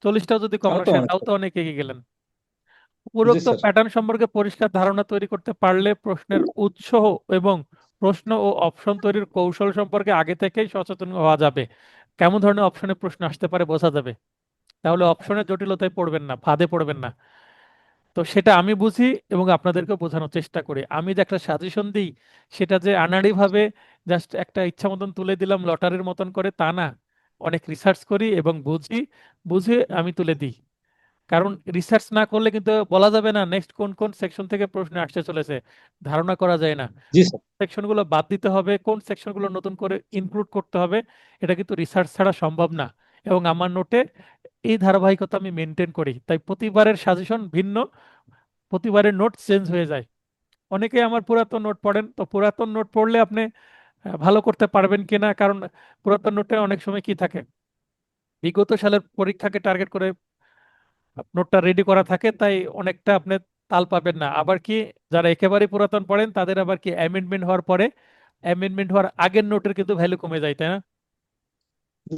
40টাও যদি কমন তাহলে তো আসে, অনেক তাও স্যার। তো অনেক এগিয়ে গেলেন। জি উপরোক্ত স্যার। প্যাটার্ন সম্পর্কে পরিষ্কার ধারণা তৈরি করতে পারলে প্রশ্নের উৎস এবং প্রশ্ন ও অপশন তৈরির কৌশল সম্পর্কে আগে থেকেই সচেতন হওয়া যাবে। কেমন ধরনের অপশনে প্রশ্ন আসতে পারে বোঝা যাবে। তাহলে অপশনের জটিলতায় পড়বেন না, ফাঁদে পড়বেন না। তো সেটা আমি বুঝি এবং আপনাদেরকে বোঝানোর চেষ্টা করি। আমি যে একটা সাজেশন দিই, সেটা যে আনাড়ি ভাবে জাস্ট একটা ইচ্ছা মতন তুলে দিলাম লটারির মতন করে, তা না। অনেক রিসার্চ করি এবং বুঝি, বুঝে আমি তুলে দিই। কারণ রিসার্চ না করলে কিন্তু বলা যাবে না নেক্সট কোন কোন সেকশন থেকে প্রশ্ন আসতে চলেছে, ধারণা করা যায় না। জি স্যার। সেকশনগুলো বাদ দিতে হবে, কোন সেকশনগুলো নতুন করে ইনক্লুড করতে হবে, এটা কিন্তু রিসার্চ ছাড়া সম্ভব না। এবং আমার নোটে এই ধারাবাহিকতা আমি মেনটেন করি, তাই প্রতিবারের সাজেশন ভিন্ন, প্রতিবারের নোট চেঞ্জ হয়ে যায়। অনেকে আমার পুরাতন নোট পড়েন, তো পুরাতন নোট পড়লে আপনি ভালো করতে পারবেন কিনা, কারণ পুরাতন নোটে অনেক সময় কি থাকে, বিগত সালের পরীক্ষাকে টার্গেট করে নোটটা রেডি করা থাকে, তাই অনেকটা আপনি তাল পাবেন না। আবার কি, যারা একেবারে পুরাতন পড়েন তাদের আবার কি অ্যামেন্ডমেন্ট হওয়ার পরে, অ্যামেন্ডমেন্ট হওয়ার আগের নোটের কিন্তু ভ্যালু কমে যায়, তাই না?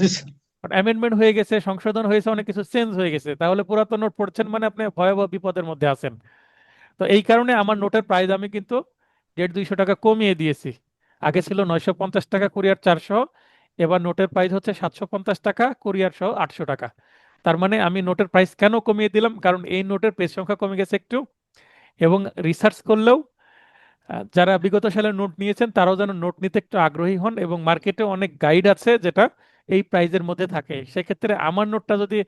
জি স্যার। অ্যামেন্ডমেন্ট হয়ে গেছে, সংশোধন হয়েছে, অনেক কিছু চেঞ্জ হয়ে গেছে, তাহলে পুরাতন নোট পড়ছেন মানে আপনি ভয়াবহ বিপদের মধ্যে আছেন। তো এই কারণে আমার নোটের প্রাইস আমি কিন্তু 150-200 টাকা কমিয়ে দিয়েছি। আগে ছিল 950 টাকা কুরিয়ার 400, এবার নোটের প্রাইস হচ্ছে 750 টাকা কুরিয়ার সহ 800 টাকা। তার মানে আমি নোটের প্রাইস কেন কমিয়ে দিলাম, কারণ এই নোটের পেজ সংখ্যা কমে গেছে একটু। এবং রিসার্চ করলেও যারা বিগত সালের নোট নিয়েছেন তারাও যেন নোট নিতে একটু আগ্রহী হন, এবং মার্কেটে অনেক গাইড আছে যেটা এই প্রাইজের মধ্যে থাকে। সেক্ষেত্রে আমার নোটটা যদি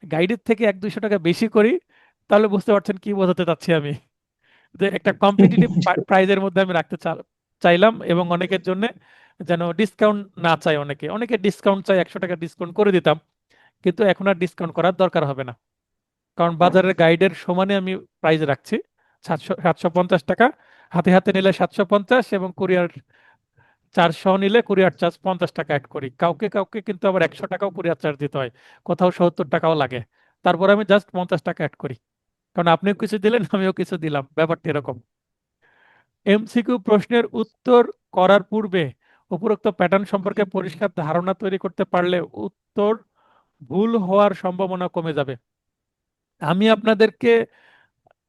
গাইডের থেকে 100-200 টাকা বেশি করি, তাহলে বুঝতে পারছেন কি বোঝাতে চাচ্ছি আমি, যে একটা কম্পিটিটিভ প্রাইজের মধ্যে আমি রাখতে চাইলাম। এবং অনেকের জন্য যেন ডিসকাউন্ট না চাই, অনেকে অনেকে ডিসকাউন্ট চাই, 100 টাকা ডিসকাউন্ট করে দিতাম, কিন্তু এখন আর ডিসকাউন্ট করার দরকার হবে না। কারণ বাজারের গাইডের সমানে আমি প্রাইস রাখছি, 750 টাকা। হাতে হাতে নিলে 750, এবং কুরিয়ার 400 নিলে কুরিয়ার চার্জ 50 টাকা অ্যাড করি। কাউকে কাউকে কিন্তু আবার 100 টাকাও কুরিয়ার চার্জ দিতে হয়, কোথাও 70 টাকাও লাগে। তারপর আমি জাস্ট 50 টাকা অ্যাড করি, কারণ আপনিও কিছু দিলেন আমিও কিছু দিলাম, ব্যাপারটা এরকম। এমসিকিউ প্রশ্নের উত্তর করার পূর্বে উপরোক্ত প্যাটার্ন সম্পর্কে পরিষ্কার ধারণা তৈরি করতে পারলে উত্তর ভুল হওয়ার সম্ভাবনা কমে যাবে। আমি আপনাদেরকে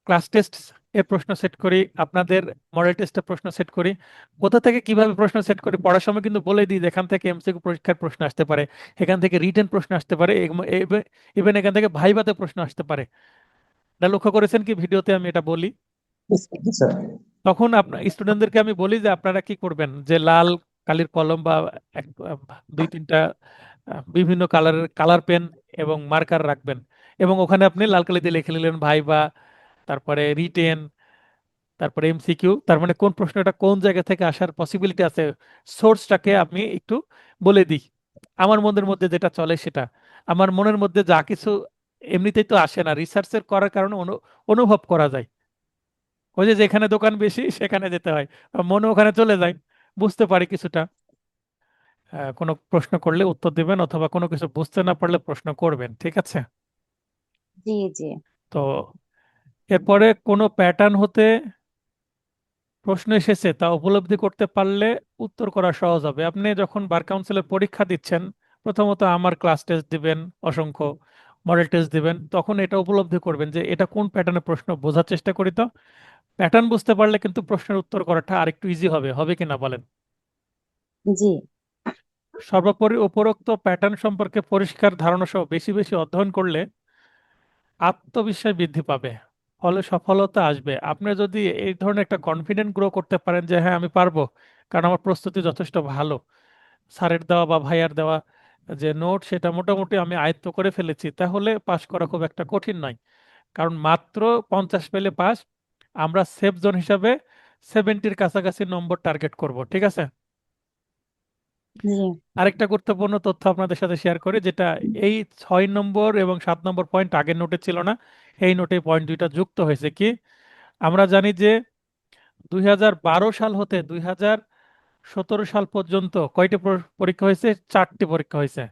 ক্লাস টেস্ট এর প্রশ্ন সেট করি, আপনাদের মডেল টেস্টের প্রশ্ন সেট করি। কোথা থেকে কিভাবে প্রশ্ন সেট করি পড়ার সময় কিন্তু বলে দিই যে এখান থেকে এমসিকিউ পরীক্ষার প্রশ্ন আসতে পারে, এখান থেকে রিটেন প্রশ্ন আসতে পারে, ইভেন এখান থেকে ভাইভাতে প্রশ্ন আসতে পারে। এটা লক্ষ্য করেছেন কি ভিডিওতে আমি এটা বলি? জি স্যার। তখন আপনার স্টুডেন্টদেরকে আমি বলি যে আপনারা কি করবেন, যে লাল কালির কলম বা এক 2-3টা বিভিন্ন কালারের কালার পেন এবং মার্কার রাখবেন, এবং ওখানে আপনি লাল কালি দিয়ে লিখে নিলেন ভাইবা, তারপরে রিটেন, তারপরে এমসিকিউ। তার মানে কোন প্রশ্নটা কোন জায়গা থেকে আসার পসিবিলিটি আছে, সোর্সটাকে আমি একটু বলে দিই। আমার মনের মধ্যে যেটা চলে সেটা, আমার মনের মধ্যে যা কিছু এমনিতেই তো আসে না, রিসার্চের করার কারণে অনুভব করা যায়। ওই যে যেখানে দোকান বেশি সেখানে যেতে হয়, মনে ওখানে চলে যায়, বুঝতে পারি কিছুটা। কোনো প্রশ্ন করলে উত্তর দিবেন, অথবা কোনো কিছু বুঝতে না পারলে প্রশ্ন করবেন, ঠিক আছে? জি জি। তো এরপরে কোনো প্যাটার্ন হতে প্রশ্ন এসেছে তা উপলব্ধি করতে পারলে উত্তর করা সহজ হবে। আপনি যখন বার কাউন্সিলের পরীক্ষা দিচ্ছেন, প্রথমত আমার ক্লাস টেস্ট দিবেন, অসংখ্য মডেল টেস্ট দিবেন, তখন এটা উপলব্ধি করবেন যে এটা কোন প্যাটার্নের প্রশ্ন, বোঝার চেষ্টা করি। তো প্যাটার্ন বুঝতে পারলে কিন্তু প্রশ্নের উত্তর করাটা আরেকটু ইজি হবে, হবে কি না বলেন? জি সর্বোপরি উপরোক্ত প্যাটার্ন সম্পর্কে পরিষ্কার ধারণা সহ বেশি বেশি অধ্যয়ন করলে আত্মবিশ্বাস বৃদ্ধি পাবে, ফলে সফলতা আসবে। আপনি যদি এই ধরনের একটা কনফিডেন্ট গ্রো করতে পারেন যে হ্যাঁ আমি পারবো, কারণ আমার প্রস্তুতি যথেষ্ট ভালো, স্যারের দেওয়া বা ভাইয়ার দেওয়া যে নোট সেটা মোটামুটি আমি আয়ত্ত করে ফেলেছি, তাহলে পাশ করা খুব একটা কঠিন নয়। কারণ মাত্র 50 পেলে পাস, আমরা সেফ জোন হিসাবে 70-র কাছাকাছি নম্বর টার্গেট করব, ঠিক আছে? জি আরেকটা গুরুত্বপূর্ণ তথ্য আপনাদের সাথে শেয়ার করি, যেটা এই 6 নম্বর এবং 7 নম্বর পয়েন্ট আগের নোটে ছিল না, এই নোটে পয়েন্ট দুইটা যুক্ত হয়েছে। কি, আমরা জানি যে 2012 সাল হতে 2017 সাল পর্যন্ত কয়টি পরীক্ষা হয়েছে? 4টি পরীক্ষা হয়েছে।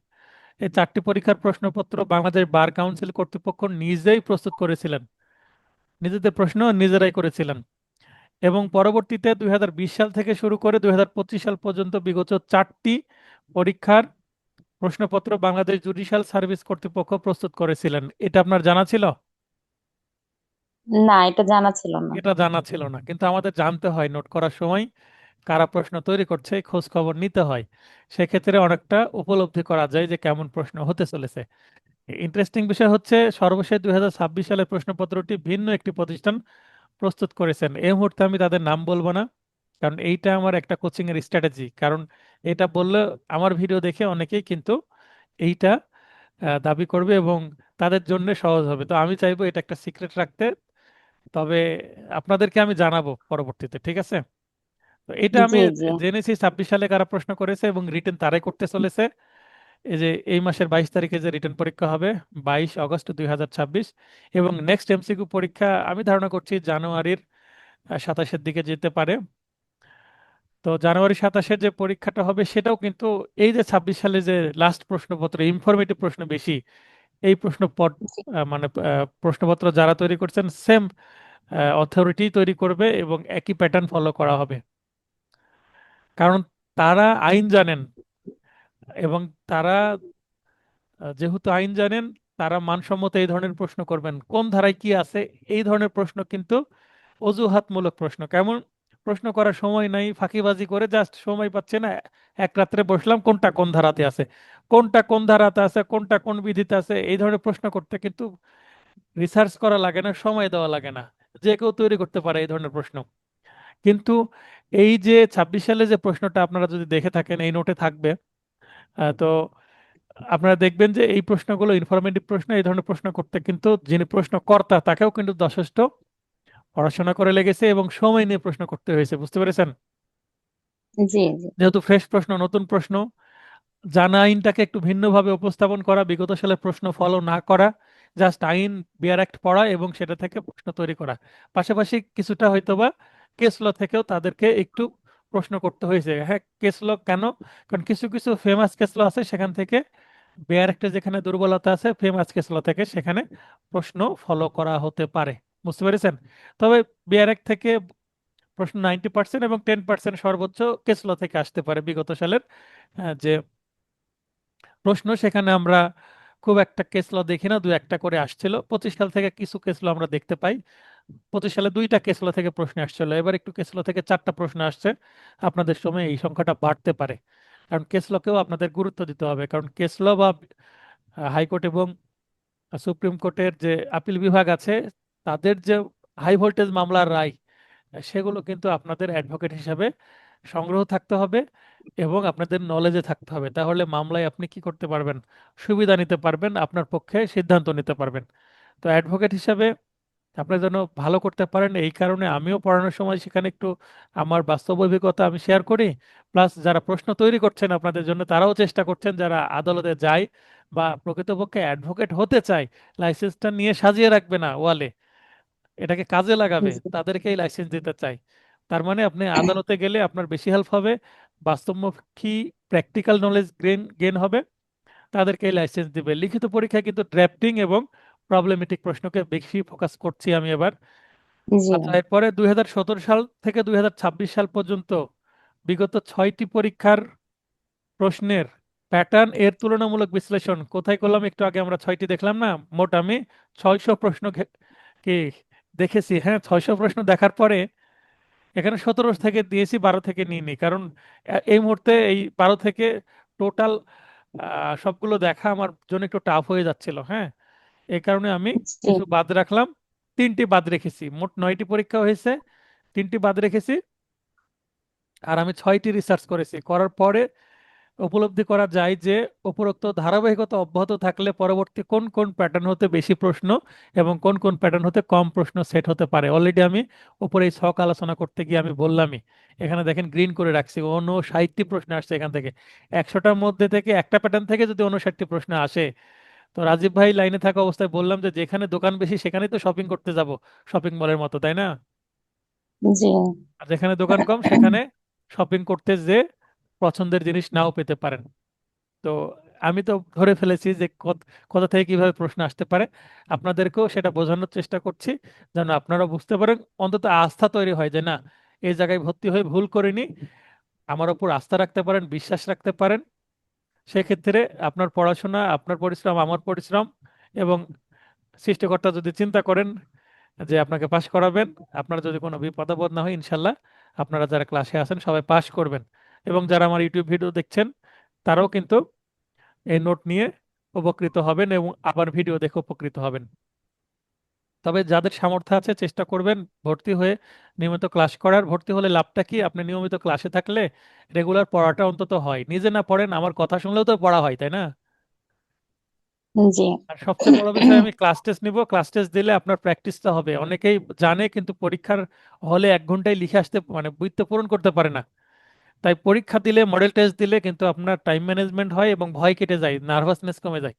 এই 4টি পরীক্ষার প্রশ্নপত্র বাংলাদেশ বার কাউন্সিল কর্তৃপক্ষ নিজেই প্রস্তুত করেছিলেন, নিজেদের প্রশ্ন নিজেরাই করেছিলেন। এবং পরবর্তীতে 2020 সাল থেকে শুরু করে 2025 সাল পর্যন্ত বিগত 4টি পরীক্ষার প্রশ্নপত্র বাংলাদেশ জুডিশিয়াল সার্ভিস কর্তৃপক্ষ প্রস্তুত করেছিলেন। এটা আপনার জানা ছিল? না, এটা জানা ছিল না। এটা জানা ছিল না, কিন্তু আমাদের জানতে হয় নোট করার সময় কারা প্রশ্ন তৈরি করছে, খোঁজ খবর নিতে হয়। সেক্ষেত্রে অনেকটা উপলব্ধি করা যায় যে কেমন প্রশ্ন হতে চলেছে। ইন্টারেস্টিং বিষয় হচ্ছে, সর্বশেষ 2026 সালের প্রশ্নপত্রটি ভিন্ন একটি প্রতিষ্ঠান প্রস্তুত করেছেন। এই মুহূর্তে আমি তাদের নাম বলবো না, কারণ এইটা আমার একটা কোচিং এর স্ট্র্যাটেজি। কারণ এটা বললে আমার ভিডিও দেখে অনেকেই কিন্তু এইটা দাবি করবে এবং তাদের জন্য সহজ হবে। তো আমি চাইবো এটা একটা সিক্রেট রাখতে। তবে আপনাদেরকে আমি জানাবো পরবর্তীতে, ঠিক আছে? তো এটা আমি জি জি জেনেছি 26 সালে কারা প্রশ্ন করেছে এবং রিটেন তারাই করতে চলেছে। এই যে এই মাসের 22 তারিখে যে রিটেন পরীক্ষা হবে, 22 আগস্ট 2026, এবং নেক্সট এমসিকিউ পরীক্ষা আমি ধারণা করছি জানুয়ারির 27-এর দিকে যেতে পারে। তো জানুয়ারি 27-এর যে পরীক্ষাটা হবে সেটাও কিন্তু এই যে 26 সালে যে লাস্ট প্রশ্নপত্র, ইনফরমেটিভ প্রশ্ন বেশি, এই জি মানে প্রশ্নপত্র যারা তৈরি করছেন সেম অথরিটি তৈরি করবে এবং একই প্যাটার্ন ফলো করা হবে। কারণ তারা আইন জানেন এবং তারা যেহেতু আইন জানেন, তারা মানসম্মত এই ধরনের প্রশ্ন করবেন। কোন ধারায় কি আছে, এই ধরনের প্রশ্ন কিন্তু অজুহাতমূলক প্রশ্ন। কেমন প্রশ্ন করার সময় নাই, ফাঁকিবাজি করে জাস্ট সময় পাচ্ছে না, এক রাত্রে বসলাম কোনটা কোন ধারাতে আছে, কোনটা কোন ধারাতে আছে, কোনটা কোন বিধিতে আছে, এই ধরনের প্রশ্ন করতে কিন্তু রিসার্চ করা লাগে না, সময় দেওয়া লাগে না, যে কেউ তৈরি করতে পারে এই ধরনের প্রশ্ন। কিন্তু এই যে 26 সালে যে প্রশ্নটা আপনারা যদি দেখে থাকেন, এই নোটে থাকবে, তো আপনারা দেখবেন যে এই প্রশ্নগুলো ইনফরমেটিভ প্রশ্ন। এই ধরনের প্রশ্ন করতে কিন্তু যিনি প্রশ্নকর্তা তাকেও কিন্তু যথেষ্ট পড়াশোনা করে লেগেছে এবং সময় নিয়ে প্রশ্ন করতে হয়েছে, বুঝতে পেরেছেন? জি জি যেহেতু ফ্রেশ প্রশ্ন, নতুন প্রশ্ন, জানা আইনটাকে একটু ভিন্নভাবে উপস্থাপন করা, বিগত সালের প্রশ্ন ফলো না করা, জাস্ট আইন বিয়ার অ্যাক্ট পড়া এবং সেটা থেকে প্রশ্ন তৈরি করা। পাশাপাশি কিছুটা হয়তোবা কেস ল থেকেও তাদেরকে একটু প্রশ্ন করতে হয়েছে। হ্যাঁ, কেস ল কেন? কারণ কিছু কিছু ফেমাস কেস ল আছে, সেখান থেকে বেয়ার একটা যেখানে দুর্বলতা আছে, ফেমাস কেস ল থেকে সেখানে প্রশ্ন ফলো করা হতে পারে, বুঝতে পেরেছেন? তবে বেয়ার এক থেকে প্রশ্ন 90% এবং 10% সর্বোচ্চ কেস ল থেকে আসতে পারে। বিগত সালের যে প্রশ্ন, সেখানে আমরা খুব একটা কেস ল দেখি না, দু একটা করে আসছিল। 25 সাল থেকে কিছু কেস ল আমরা দেখতে পাই। 25 সালে 2টা কেস ল থেকে প্রশ্ন আসছিল, এবার একটু কেস ল থেকে 4টা প্রশ্ন আসছে। আপনাদের সময় এই সংখ্যাটা বাড়তে পারে, কারণ কেস লকেও আপনাদের গুরুত্ব দিতে হবে। কারণ কেস ল বা হাইকোর্ট এবং সুপ্রিম কোর্টের যে আপিল বিভাগ আছে, তাদের যে হাই ভোল্টেজ মামলার রায়, সেগুলো কিন্তু আপনাদের অ্যাডভোকেট হিসাবে সংগ্রহ থাকতে হবে এবং আপনাদের নলেজে থাকতে হবে। তাহলে মামলায় আপনি কি করতে পারবেন? সুবিধা নিতে পারবেন, আপনার পক্ষে সিদ্ধান্ত নিতে পারবেন। তো অ্যাডভোকেট হিসাবে আপনার জন্য ভালো করতে পারেন, এই কারণে আমিও পড়ানোর সময় সেখানে একটু আমার বাস্তব অভিজ্ঞতা আমি শেয়ার করি। প্লাস যারা প্রশ্ন তৈরি করছেন আপনাদের জন্য, তারাও চেষ্টা করছেন, যারা আদালতে যায় বা প্রকৃতপক্ষে অ্যাডভোকেট হতে চায়, লাইসেন্সটা নিয়ে সাজিয়ে রাখবে না ওয়ালে, এটাকে কাজে লাগাবে, জি তাদেরকেই লাইসেন্স দিতে চাই। তার মানে আপনি আদালতে গেলে আপনার বেশি হেল্প হবে, বাস্তবমুখী প্র্যাকটিক্যাল নলেজ গেইন গেইন হবে, তাদেরকেই লাইসেন্স দিবে। লিখিত পরীক্ষায় কিন্তু ড্রাফটিং এবং প্রবলেমেটিক প্রশ্নকে বেশি ফোকাস করছি আমি এবার। জি আচ্ছা, এরপরে 2017 সাল থেকে 2026 সাল পর্যন্ত বিগত 6টি পরীক্ষার প্রশ্নের প্যাটার্ন এর তুলনামূলক বিশ্লেষণ কোথায় করলাম? একটু আগে আমরা 6টি দেখলাম না, মোট আমি 600 প্রশ্ন কি দেখেছি। হ্যাঁ, 600 প্রশ্ন দেখার পরে এখানে 17 থেকে দিয়েছি, 12 থেকে নিইনি। কারণ এই মুহূর্তে এই 12 থেকে টোটাল সবগুলো দেখা আমার জন্য একটু টাফ হয়ে যাচ্ছিল। হ্যাঁ, এই কারণে আমি জি কিছু বাদ রাখলাম, 3টি বাদ রেখেছি। মোট 9টি পরীক্ষা হয়েছে, 3টি বাদ রেখেছি। আর আমি 6টি রিসার্চ করেছি, করার পরে উপলব্ধি করা যায় যে উপরোক্ত ধারাবাহিকতা অব্যাহত থাকলে পরবর্তী কোন কোন প্যাটার্ন হতে বেশি প্রশ্ন এবং কোন কোন প্যাটার্ন হতে কম প্রশ্ন সেট হতে পারে। অলরেডি আমি উপরে এই ছক আলোচনা করতে গিয়ে আমি বললামই। এখানে দেখেন গ্রিন করে রাখছি, 59টি প্রশ্ন আসছে এখান থেকে। 100টার মধ্যে থেকে একটা প্যাটার্ন থেকে যদি 59টি প্রশ্ন আসে, তো রাজীব ভাই লাইনে থাকা অবস্থায় বললাম যে যেখানে দোকান বেশি সেখানেই তো শপিং করতে যাব, শপিং মলের মতো, তাই না? জি, আর যেখানে দোকান কম সেখানে শপিং করতে যে পছন্দের জিনিস নাও পেতে পারেন। তো আমি তো ধরে ফেলেছি যে কোথা থেকে কিভাবে প্রশ্ন আসতে পারে। আপনাদেরকেও সেটা বোঝানোর চেষ্টা করছি যেন আপনারা বুঝতে পারেন, অন্তত আস্থা তৈরি হয় যে না, এই জায়গায় ভর্তি হয়ে ভুল করিনি, আমার উপর আস্থা রাখতে পারেন, বিশ্বাস রাখতে পারেন। সেক্ষেত্রে আপনার পড়াশোনা, আপনার পরিশ্রম, আমার পরিশ্রম, এবং সৃষ্টিকর্তা যদি চিন্তা করেন যে আপনাকে পাশ করাবেন, আপনার যদি কোনো বিপদাপদ না হয়, ইনশাল্লাহ আপনারা যারা ক্লাসে আছেন সবাই পাশ করবেন। এবং যারা আমার ইউটিউব ভিডিও দেখছেন তারাও কিন্তু এই নোট নিয়ে উপকৃত হবেন এবং আবার ভিডিও দেখে উপকৃত হবেন। তবে যাদের সামর্থ্য আছে চেষ্টা করবেন ভর্তি হয়ে নিয়মিত ক্লাস করার। ভর্তি হলে লাভটা কি, আপনি নিয়মিত ক্লাসে থাকলে রেগুলার পড়াটা অন্তত হয়। নিজে না পড়েন, আমার কথা শুনলেও তো পড়া হয়, তাই না? জি, আর সবচেয়ে বড় বিষয়, আমি ক্লাস টেস্ট নিব। ক্লাস টেস্ট দিলে আপনার প্র্যাকটিসটা হবে। অনেকেই জানে কিন্তু পরীক্ষার হলে 1 ঘন্টায় লিখে আসতে, মানে বইতে পূরণ করতে পারে না। তাই পরীক্ষা দিলে, মডেল টেস্ট দিলে কিন্তু আপনার টাইম ম্যানেজমেন্ট হয় এবং ভয় কেটে যায়, নার্ভাসনেস কমে যায়।